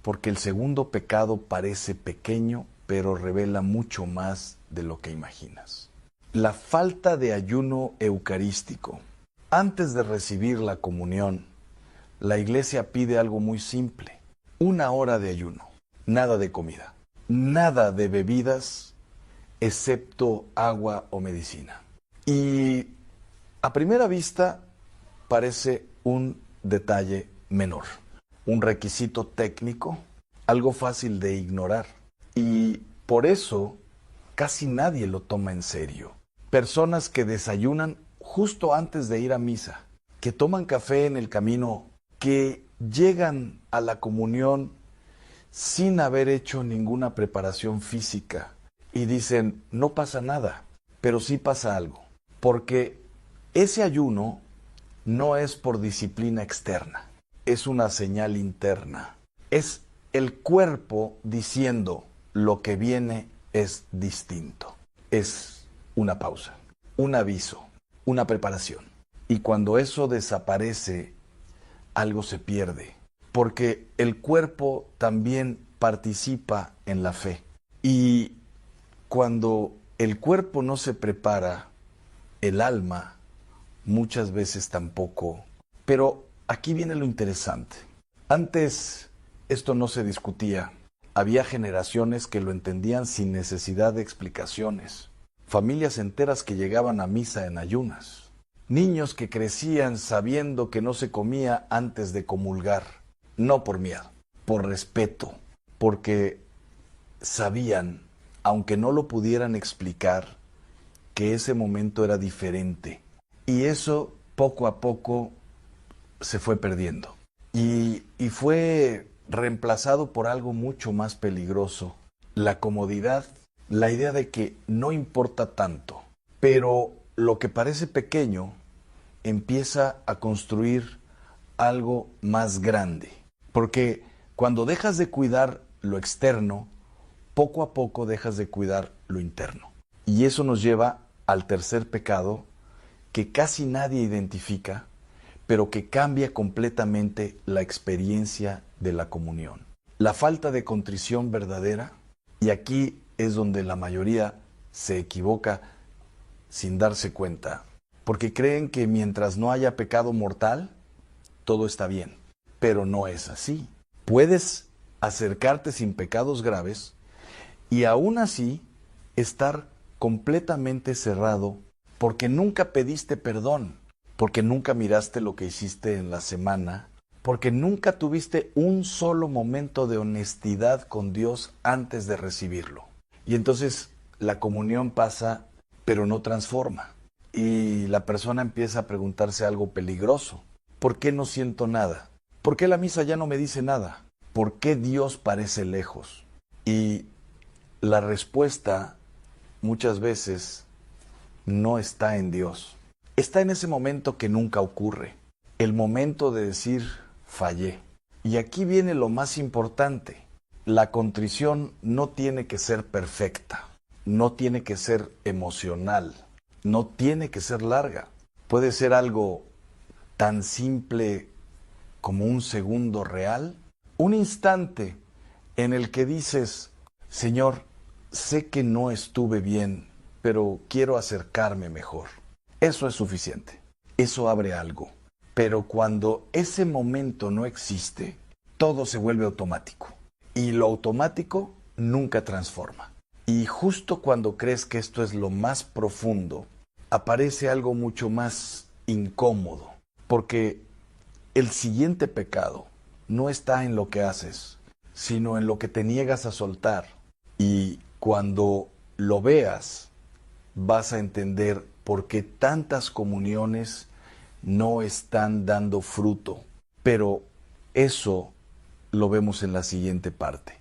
Speaker 1: porque el segundo pecado parece pequeño, pero revela mucho más de lo que imaginas. La falta de ayuno eucarístico. Antes de recibir la comunión, la iglesia pide algo muy simple: 1 hora de ayuno, nada de comida, nada de bebidas, excepto agua o medicina. Y a primera vista parece un detalle menor, un requisito técnico, algo fácil de ignorar. Y por eso casi nadie lo toma en serio. Personas que desayunan justo antes de ir a misa, que toman café en el camino, que llegan a la comunión sin haber hecho ninguna preparación física, y dicen, no pasa nada, pero sí pasa algo, porque ese ayuno no es por disciplina externa, es una señal interna, es el cuerpo diciendo lo que viene es distinto, es una pausa, un aviso, una preparación. Y cuando eso desaparece, algo se pierde, porque el cuerpo también participa en la fe. Y cuando el cuerpo no se prepara, el alma muchas veces tampoco. Pero aquí viene lo interesante. Antes esto no se discutía. Había generaciones que lo entendían sin necesidad de explicaciones. Familias enteras que llegaban a misa en ayunas. Niños que crecían sabiendo que no se comía antes de comulgar. No por miedo, por respeto. Porque sabían, aunque no lo pudieran explicar, que ese momento era diferente. Y eso poco a poco se fue perdiendo. Y fue reemplazado por algo mucho más peligroso. La comodidad, la idea de que no importa tanto. Pero lo que parece pequeño empieza a construir algo más grande. Porque cuando dejas de cuidar lo externo, poco a poco dejas de cuidar lo interno. Y eso nos lleva al tercer pecado que casi nadie identifica, pero que cambia completamente la experiencia de la comunión. La falta de contrición verdadera, y aquí es donde la mayoría se equivoca sin darse cuenta, porque creen que mientras no haya pecado mortal, todo está bien, pero no es así. Puedes acercarte sin pecados graves y aún así estar completamente cerrado porque nunca pediste perdón, porque nunca miraste lo que hiciste en la semana, porque nunca tuviste un solo momento de honestidad con Dios antes de recibirlo. Y entonces la comunión pasa, pero no transforma. Y la persona empieza a preguntarse algo peligroso. ¿Por qué no siento nada? ¿Por qué la misa ya no me dice nada? ¿Por qué Dios parece lejos? Y la respuesta muchas veces no está en Dios. Está en ese momento que nunca ocurre. El momento de decir, fallé. Y aquí viene lo más importante. La contrición no tiene que ser perfecta. No tiene que ser emocional. No tiene que ser larga. Puede ser algo tan simple como un segundo real. Un instante en el que dices, Señor, sé que no estuve bien, pero quiero acercarme mejor. Eso es suficiente. Eso abre algo. Pero cuando ese momento no existe, todo se vuelve automático. Y lo automático nunca transforma. Y justo cuando crees que esto es lo más profundo, aparece algo mucho más incómodo. Porque el siguiente pecado no está en lo que haces, sino en lo que te niegas a soltar. Y cuando lo veas, vas a entender por qué tantas comuniones no están dando fruto. Pero eso lo vemos en la siguiente parte.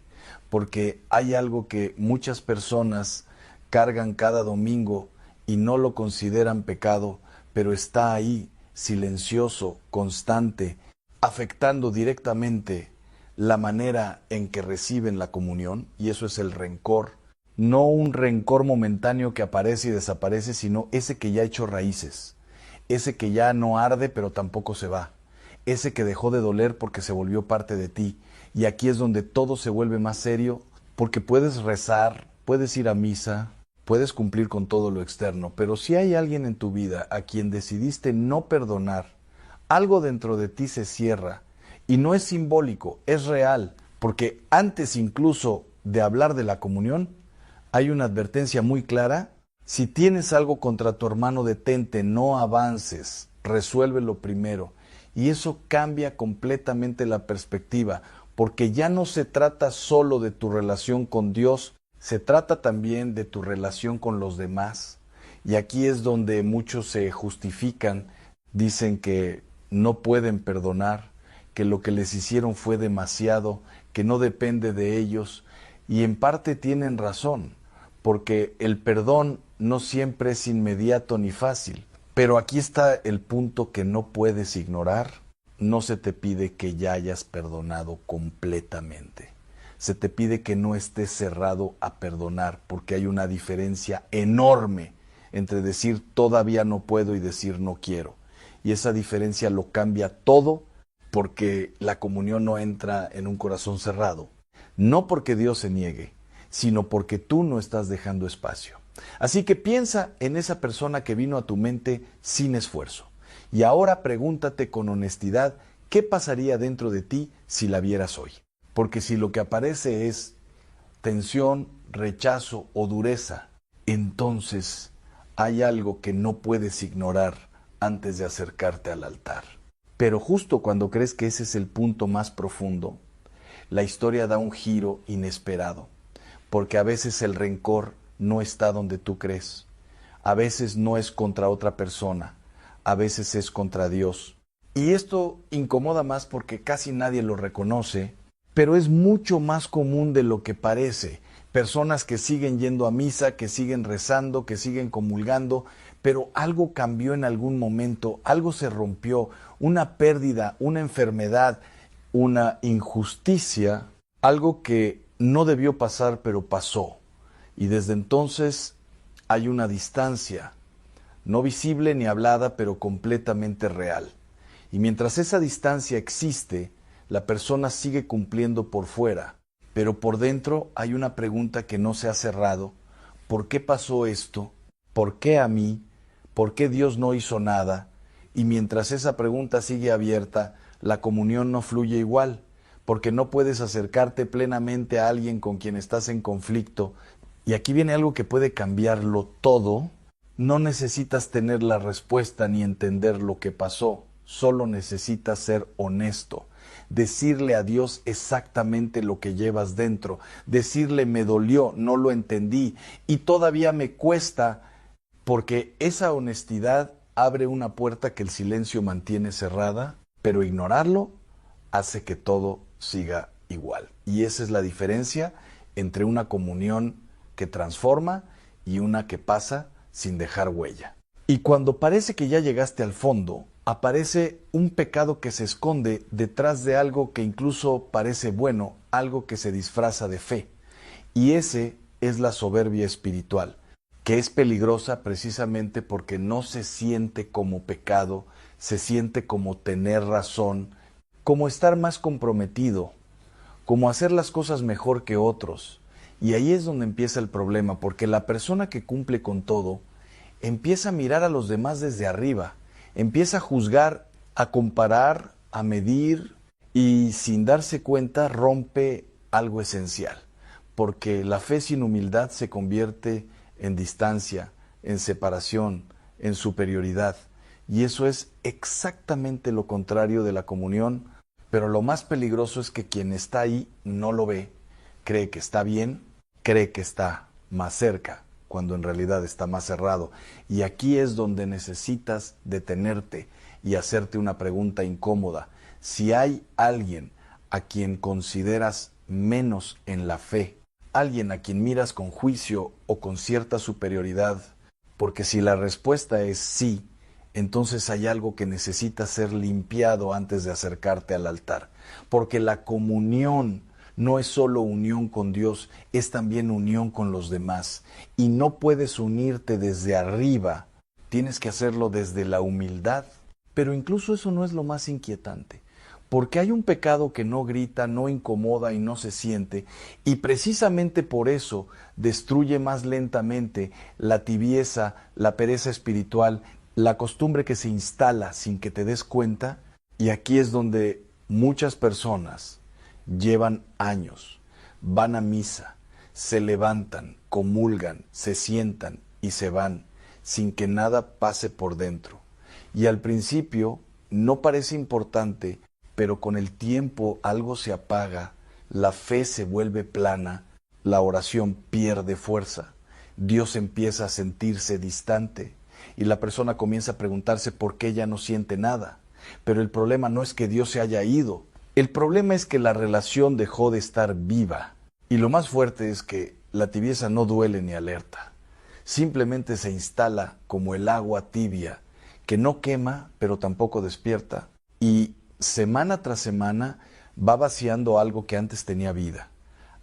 Speaker 1: Porque hay algo que muchas personas cargan cada domingo y no lo consideran pecado, pero está ahí, silencioso, constante, afectando directamente la manera en que reciben la comunión, y eso es el rencor. No un rencor momentáneo que aparece y desaparece, sino ese que ya ha hecho raíces, ese que ya no arde pero tampoco se va, ese que dejó de doler porque se volvió parte de ti. Y aquí es donde todo se vuelve más serio, porque puedes rezar, puedes ir a misa, puedes cumplir con todo lo externo, pero si hay alguien en tu vida a quien decidiste no perdonar, algo dentro de ti se cierra. Y no es simbólico, es real, porque antes incluso de hablar de la comunión, hay una advertencia muy clara. Si tienes algo contra tu hermano, detente, no avances, resuélvelo primero. Y eso cambia completamente la perspectiva, porque ya no se trata solo de tu relación con Dios, se trata también de tu relación con los demás. Y aquí es donde muchos se justifican, dicen que no pueden perdonar, que lo que les hicieron fue demasiado, que no depende de ellos, y en parte tienen razón, porque el perdón no siempre es inmediato ni fácil. Pero aquí está el punto que no puedes ignorar. No se te pide que ya hayas perdonado completamente. Se te pide que no estés cerrado a perdonar, porque hay una diferencia enorme entre decir todavía no puedo y decir no quiero. Y esa diferencia lo cambia todo, porque la comunión no entra en un corazón cerrado. No porque Dios se niegue, sino porque tú no estás dejando espacio. Así que piensa en esa persona que vino a tu mente sin esfuerzo. Y ahora pregúntate con honestidad, ¿qué pasaría dentro de ti si la vieras hoy? Porque si lo que aparece es tensión, rechazo o dureza, entonces hay algo que no puedes ignorar antes de acercarte al altar. Pero justo cuando crees que ese es el punto más profundo, la historia da un giro inesperado, porque a veces el rencor no está donde tú crees. A veces no es contra otra persona, a veces es contra Dios. Y esto incomoda más porque casi nadie lo reconoce, pero es mucho más común de lo que parece. Personas que siguen yendo a misa, que siguen rezando, que siguen comulgando, pero algo cambió en algún momento, algo se rompió, una pérdida, una enfermedad, una injusticia, algo que no debió pasar pero pasó. Y desde entonces hay una distancia, no visible ni hablada, pero completamente real. Y mientras esa distancia existe, la persona sigue cumpliendo por fuera, pero por dentro hay una pregunta que no se ha cerrado. ¿Por qué pasó esto? ¿Por qué a mí? ¿Por qué Dios no hizo nada? Y mientras esa pregunta sigue abierta, la comunión no fluye igual, porque no puedes acercarte plenamente a alguien con quien estás en conflicto. Y aquí viene algo que puede cambiarlo todo. No necesitas tener la respuesta ni entender lo que pasó, solo necesitas ser honesto. Decirle a Dios exactamente lo que llevas dentro, decirle me dolió, no lo entendí y todavía me cuesta, porque esa honestidad abre una puerta que el silencio mantiene cerrada, pero ignorarlo hace que todo siga igual. Y esa es la diferencia entre una comunión que transforma y una que pasa sin dejar huella. Y cuando parece que ya llegaste al fondo, aparece un pecado que se esconde detrás de algo que incluso parece bueno, algo que se disfraza de fe. Y ese es la soberbia espiritual, que es peligrosa precisamente porque no se siente como pecado, se siente como tener razón, como estar más comprometido, como hacer las cosas mejor que otros. Y ahí es donde empieza el problema, porque la persona que cumple con todo empieza a mirar a los demás desde arriba, empieza a juzgar, a comparar, a medir y sin darse cuenta rompe algo esencial, porque la fe sin humildad se convierte en distancia, en separación, en superioridad. Y eso es exactamente lo contrario de la comunión, pero lo más peligroso es que quien está ahí no lo ve, cree que está bien, cree que está más cerca, cuando en realidad está más cerrado. Y aquí es donde necesitas detenerte y hacerte una pregunta incómoda. Si hay alguien a quien consideras menos en la fe, alguien a quien miras con juicio o con cierta superioridad, porque si la respuesta es sí, entonces hay algo que necesita ser limpiado antes de acercarte al altar, porque la comunión no es solo unión con Dios, es también unión con los demás. Y no puedes unirte desde arriba, tienes que hacerlo desde la humildad. Pero incluso eso no es lo más inquietante, porque hay un pecado que no grita, no incomoda y no se siente, y precisamente por eso destruye más lentamente la tibieza, la pereza espiritual, la costumbre que se instala sin que te des cuenta. Y aquí es donde muchas personas llevan años, van a misa, se levantan, comulgan, se sientan y se van, sin que nada pase por dentro. Y al principio no parece importante, pero con el tiempo algo se apaga, la fe se vuelve plana, la oración pierde fuerza, Dios empieza a sentirse distante y la persona comienza a preguntarse por qué ya no siente nada. Pero el problema no es que Dios se haya ido, el problema es que la relación dejó de estar viva. Y lo más fuerte es que la tibieza no duele ni alerta. Simplemente se instala como el agua tibia, que no quema, pero tampoco despierta, y semana tras semana va vaciando algo que antes tenía vida,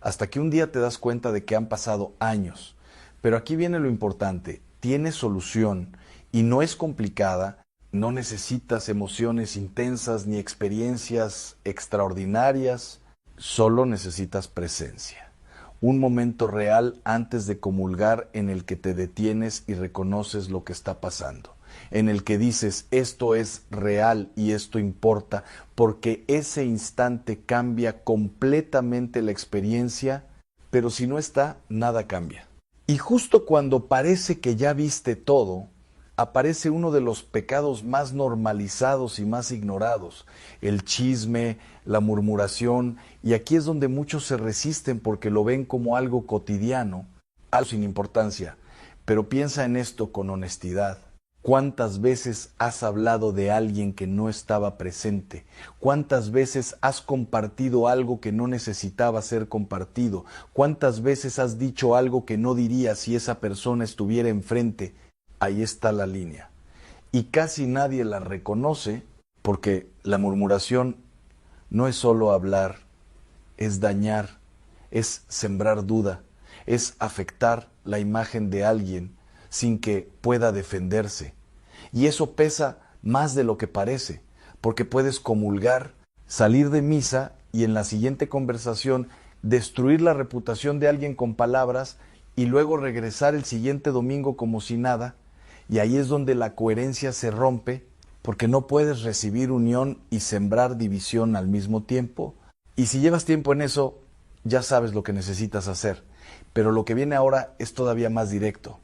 Speaker 1: hasta que un día te das cuenta de que han pasado años. Pero aquí viene lo importante, tiene solución y no es complicada, no necesitas emociones intensas ni experiencias extraordinarias, solo necesitas presencia. Un momento real antes de comulgar en el que te detienes y reconoces lo que está pasando, en el que dices esto es real y esto importa, porque ese instante cambia completamente la experiencia, pero si no está, nada cambia. Y justo cuando parece que ya viste todo, aparece uno de los pecados más normalizados y más ignorados, el chisme, la murmuración, y aquí es donde muchos se resisten porque lo ven como algo cotidiano, algo sin importancia. Pero piensa en esto con honestidad. ¿Cuántas veces has hablado de alguien que no estaba presente? ¿Cuántas veces has compartido algo que no necesitaba ser compartido? ¿Cuántas veces has dicho algo que no dirías si esa persona estuviera enfrente? Ahí está la línea. Y casi nadie la reconoce porque la murmuración no es solo hablar, es dañar, es sembrar duda, es afectar la imagen de alguien sin que pueda defenderse. Y eso pesa más de lo que parece, porque puedes comulgar, salir de misa y en la siguiente conversación destruir la reputación de alguien con palabras y luego regresar el siguiente domingo como si nada. Y ahí es donde la coherencia se rompe, porque no puedes recibir unión y sembrar división al mismo tiempo. Y si llevas tiempo en eso, ya sabes lo que necesitas hacer. Pero lo que viene ahora es todavía más directo,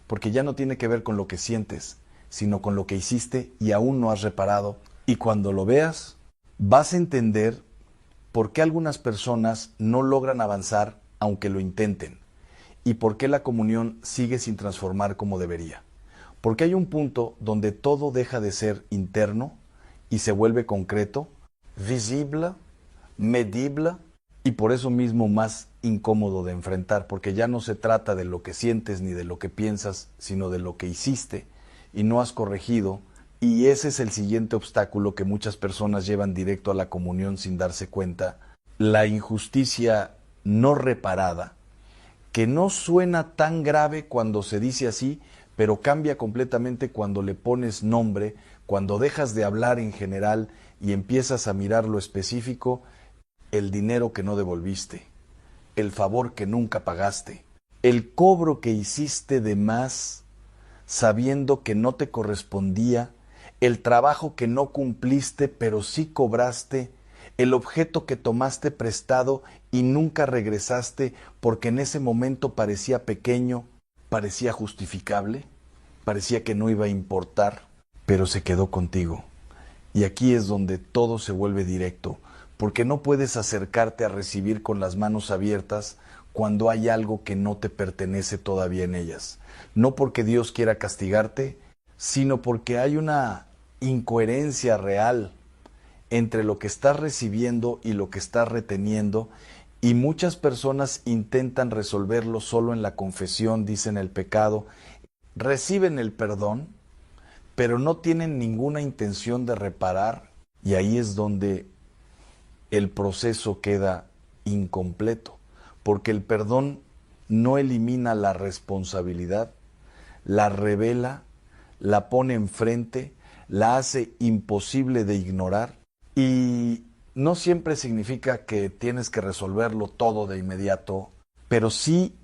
Speaker 1: porque ya no tiene que ver con lo que sientes, sino con lo que hiciste y aún no has reparado. Y cuando lo veas, vas a entender por qué algunas personas no logran avanzar aunque lo intenten, y por qué la comunión sigue sin transformar como debería. Porque hay un punto donde todo deja de ser interno y se vuelve concreto, visible, medible, y por eso mismo más incómodo de enfrentar, porque ya no se trata de lo que sientes ni de lo que piensas, sino de lo que hiciste y no has corregido, y ese es el siguiente obstáculo que muchas personas llevan directo a la comunión sin darse cuenta, la injusticia no reparada, que no suena tan grave cuando se dice así, pero cambia completamente cuando le pones nombre, cuando dejas de hablar en general y empiezas a mirar lo específico, el dinero que no devolviste, el favor que nunca pagaste, el cobro que hiciste de más sabiendo que no te correspondía, el trabajo que no cumpliste pero sí cobraste, el objeto que tomaste prestado y nunca regresaste porque en ese momento parecía pequeño, parecía justificable, parecía que no iba a importar, pero se quedó contigo. Y aquí es donde todo se vuelve directo, porque no puedes acercarte a recibir con las manos abiertas cuando hay algo que no te pertenece todavía en ellas. No porque Dios quiera castigarte, sino porque hay una incoherencia real entre lo que estás recibiendo y lo que estás reteniendo, y muchas personas intentan resolverlo solo en la confesión, dicen el pecado, reciben el perdón, pero no tienen ninguna intención de reparar, y ahí es donde el proceso queda incompleto, porque el perdón no elimina la responsabilidad, la revela, la pone enfrente, la hace imposible de ignorar, y no siempre significa que tienes que resolverlo todo de inmediato, pero sí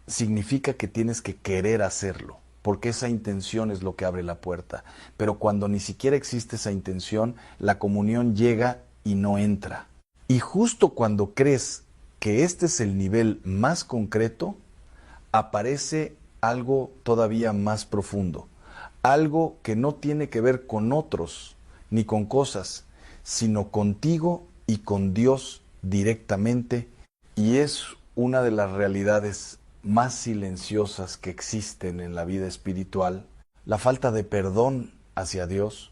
Speaker 1: significa que tienes que querer hacerlo, porque esa intención es lo que abre la puerta. Pero cuando ni siquiera existe esa intención, la comunión llega y no entra. Y justo cuando crees que este es el nivel más concreto, aparece algo todavía más profundo, algo que no tiene que ver con otros ni con cosas, sino contigo y con Dios directamente, y es una de las realidades más silenciosas que existen en la vida espiritual, la falta de perdón hacia Dios,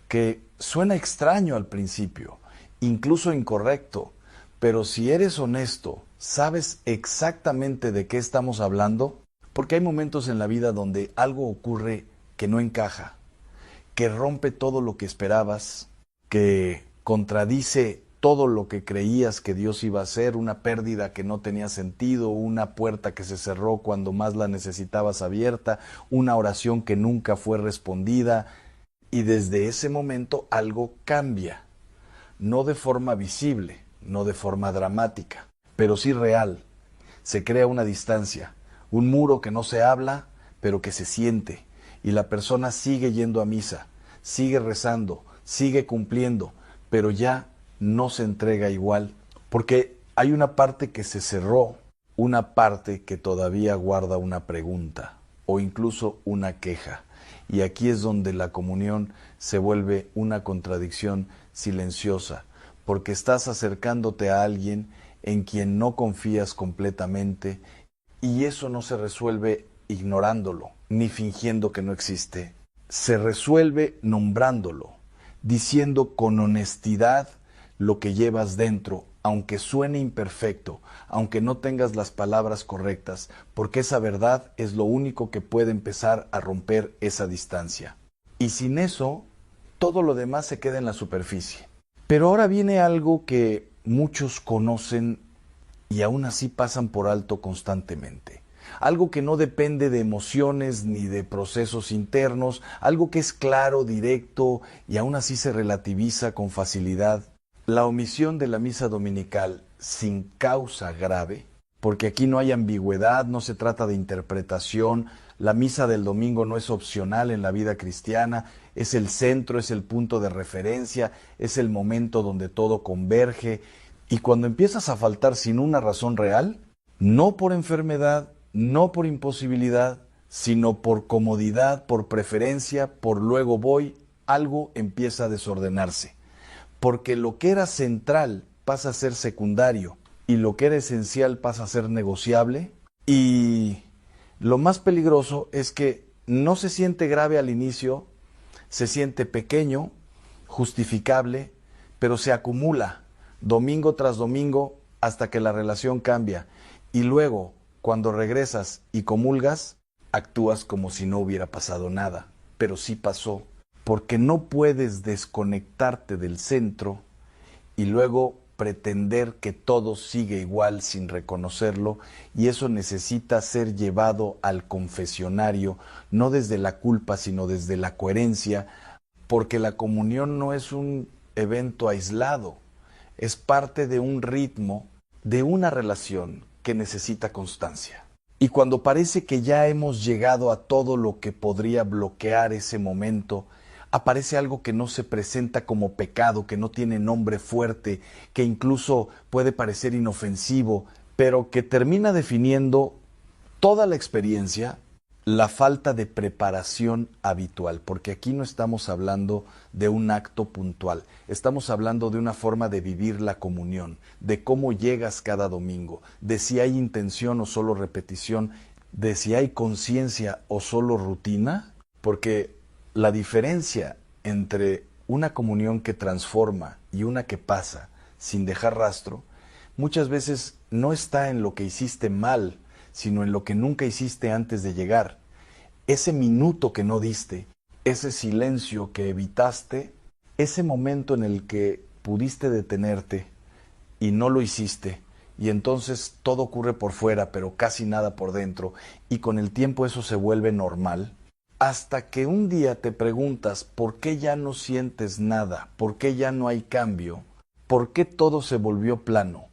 Speaker 1: que suena extraño al principio, incluso incorrecto, Pero si eres honesto, ¿sabes exactamente de qué estamos hablando? Porque hay momentos en la vida donde algo ocurre que no encaja, que rompe todo lo que esperabas, que contradice todo lo que creías que Dios iba a hacer, una pérdida que no tenía sentido, una puerta que se cerró cuando más la necesitabas abierta, una oración que nunca fue respondida, y desde ese momento algo cambia, no de forma visible, no de forma dramática, pero sí real. Se crea una distancia, un muro que no se habla, pero que se siente, y la persona sigue yendo a misa, sigue rezando, sigue cumpliendo, pero ya no se entrega igual, porque hay una parte que se cerró, una parte que todavía guarda una pregunta o incluso una queja. Y aquí es donde la comunión se vuelve una contradicción silenciosa, porque estás acercándote a alguien en quien no confías completamente, y eso no se resuelve ignorándolo, ni fingiendo que no existe. Se resuelve nombrándolo, diciendo con honestidad lo que llevas dentro, aunque suene imperfecto, aunque no tengas las palabras correctas, porque esa verdad es lo único que puede empezar a romper esa distancia. Y sin eso, todo lo demás se queda en la superficie. Pero ahora viene algo que muchos conocen y aún así pasan por alto constantemente. Algo que no depende de emociones ni de procesos internos, algo que es claro, directo y aún así se relativiza con facilidad. La omisión de la misa dominical sin causa grave, porque aquí no hay ambigüedad, no se trata de interpretación, la misa del domingo no es opcional en la vida cristiana, es el centro, es el punto de referencia, es el momento donde todo converge. Y cuando empiezas a faltar sin una razón real, no por enfermedad, no por imposibilidad, sino por comodidad, por preferencia, por luego voy, algo empieza a desordenarse. Porque lo que era central pasa a ser secundario y lo que era esencial pasa a ser negociable. Y lo más peligroso es que no se siente grave al inicio, se siente pequeño, justificable, pero se acumula domingo tras domingo hasta que la relación cambia. Y luego, cuando regresas y comulgas, actúas como si no hubiera pasado nada, pero sí pasó, porque no puedes desconectarte del centro y luego pretender que todo sigue igual sin reconocerlo, y eso necesita ser llevado al confesionario, no desde la culpa, sino desde la coherencia, porque la comunión no es un evento aislado, es parte de un ritmo, de una relación que necesita constancia. Y cuando parece que ya hemos llegado a todo lo que podría bloquear ese momento, aparece algo que no se presenta como pecado, que no tiene nombre fuerte, que incluso puede parecer inofensivo, pero que termina definiendo toda la experiencia, la falta de preparación habitual, porque aquí no estamos hablando de un acto puntual, estamos hablando de una forma de vivir la comunión, de cómo llegas cada domingo, de si hay intención o solo repetición, de si hay conciencia o solo rutina, porque la diferencia entre una comunión que transforma y una que pasa sin dejar rastro, muchas veces no está en lo que hiciste mal, sino en lo que nunca hiciste antes de llegar. Ese minuto que no diste, ese silencio que evitaste, ese momento en el que pudiste detenerte y no lo hiciste, y entonces todo ocurre por fuera, pero casi nada por dentro, y con el tiempo eso se vuelve normal, hasta que un día te preguntas por qué ya no sientes nada, por qué ya no hay cambio, por qué todo se volvió plano.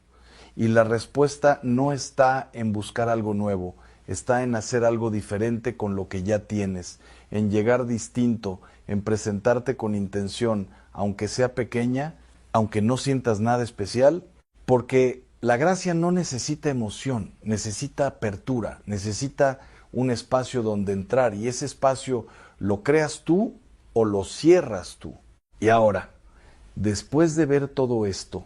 Speaker 1: Y la respuesta no está en buscar algo nuevo, está en hacer algo diferente con lo que ya tienes, en llegar distinto, en presentarte con intención, aunque sea pequeña, aunque no sientas nada especial, porque la gracia no necesita emoción, necesita apertura, necesita un espacio donde entrar, y ese espacio lo creas tú o lo cierras tú. Y ahora, después de ver todo esto,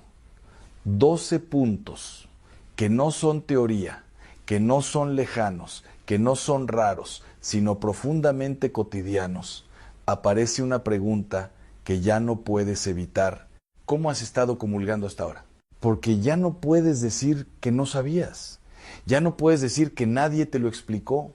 Speaker 1: 12 puntos que no son teoría, que no son lejanos, que no son raros, sino profundamente cotidianos, aparece una pregunta que ya no puedes evitar. ¿Cómo has estado comulgando hasta ahora? porque ya no puedes decir que no sabías, ya no puedes decir que nadie te lo explicó.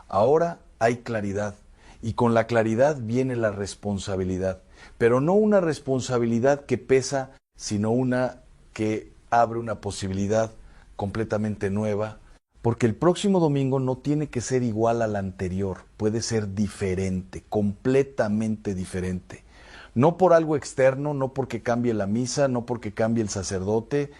Speaker 1: Ahora hay claridad y con la claridad viene la responsabilidad, pero no una responsabilidad que pesa, sino una que abre una posibilidad completamente nueva, porque el próximo domingo no tiene que ser igual al anterior, puede ser diferente, completamente diferente. No por algo externo, no porque cambie la misa, no porque cambie el sacerdote,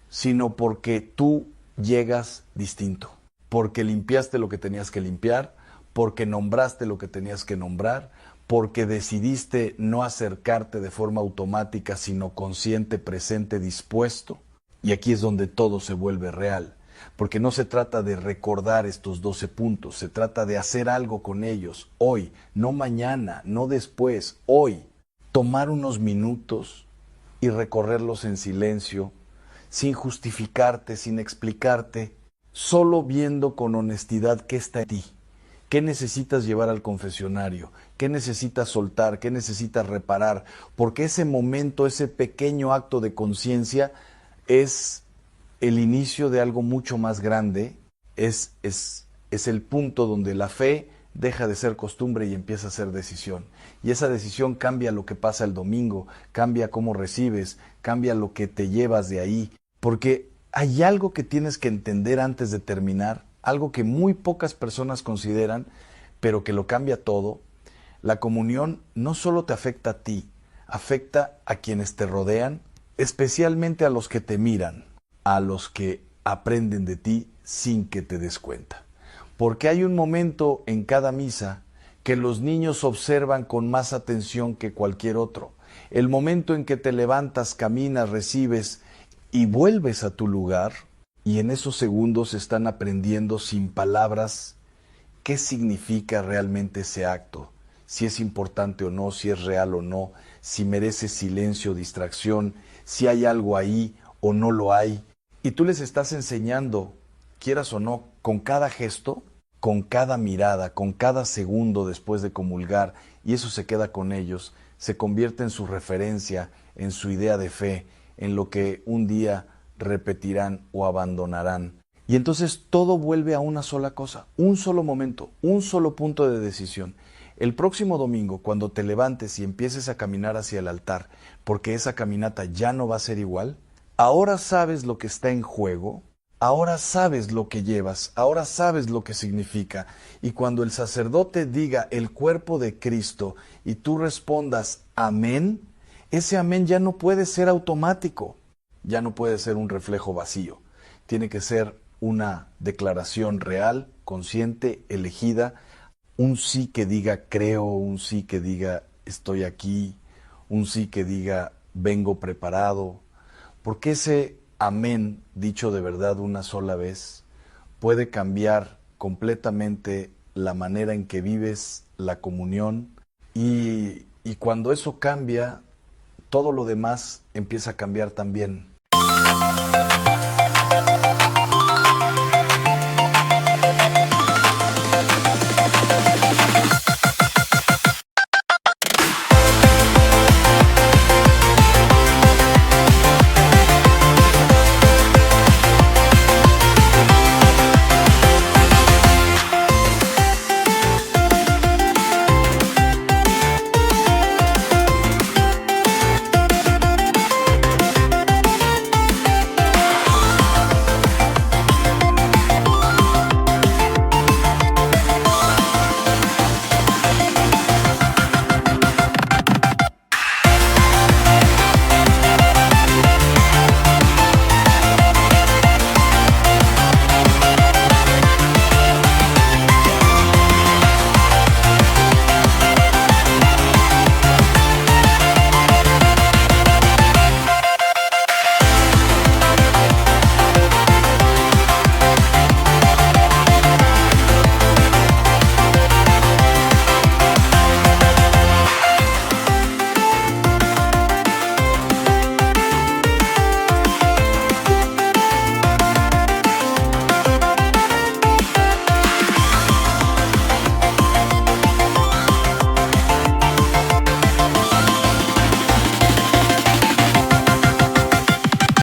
Speaker 1: sino porque tú llegas distinto, porque limpiaste lo que tenías que limpiar, porque nombraste lo que tenías que nombrar, porque decidiste no acercarte de forma automática, sino consciente, presente, dispuesto. Y aquí es donde todo se vuelve real, porque no se trata de recordar estos 12 puntos, se trata de hacer algo con ellos, hoy, no mañana, no después, hoy. Tomar unos minutos y recorrerlos en silencio, sin justificarte, sin explicarte, solo viendo con honestidad qué está en ti, qué necesitas llevar al confesionario, qué necesitas soltar, qué necesitas reparar, porque ese momento, ese pequeño acto de conciencia es el inicio de algo mucho más grande, es el punto donde la fe deja de ser costumbre y empieza a ser decisión. Y esa decisión cambia lo que pasa el domingo, cambia cómo recibes, cambia lo que te llevas de ahí. Porque hay algo que tienes que entender antes de terminar, algo que muy pocas personas consideran, pero que lo cambia todo. La comunión no solo te afecta a ti, afecta a quienes te rodean, especialmente a los que te miran, a los que aprenden de ti sin que te des cuenta. Porque hay un momento en cada misa que los niños observan con más atención que cualquier otro. El momento en que te levantas, caminas, recibes y vuelves a tu lugar, y en esos segundos están aprendiendo sin palabras qué significa realmente ese acto, si es importante o no, si es real o no, si merece silencio o distracción, si hay algo ahí o no lo hay. Y tú les estás enseñando, quieras o no, con cada gesto, con cada mirada, con cada segundo después de comulgar, y eso se queda con ellos, se convierte en su referencia, en su idea de fe, en lo que un día repetirán o abandonarán. Y entonces todo vuelve a una sola cosa, un solo momento, un solo punto de decisión. El próximo domingo, cuando te levantes y empieces a caminar hacia el altar, porque esa caminata ya no va a ser igual, ahora sabes lo que está en juego, ahora sabes lo que llevas, ahora sabes lo que significa. Y cuando el sacerdote diga el cuerpo de Cristo y tú respondas amén, ese amén ya no puede ser automático, ya no puede ser un reflejo vacío. Tiene que ser una declaración real, consciente, elegida, un sí que diga creo, un sí que diga estoy aquí, un sí que diga vengo preparado, porque ese amén dicho de verdad una sola vez puede cambiar completamente la manera en que vives la comunión y cuando eso cambia, todo lo demás empieza a cambiar también.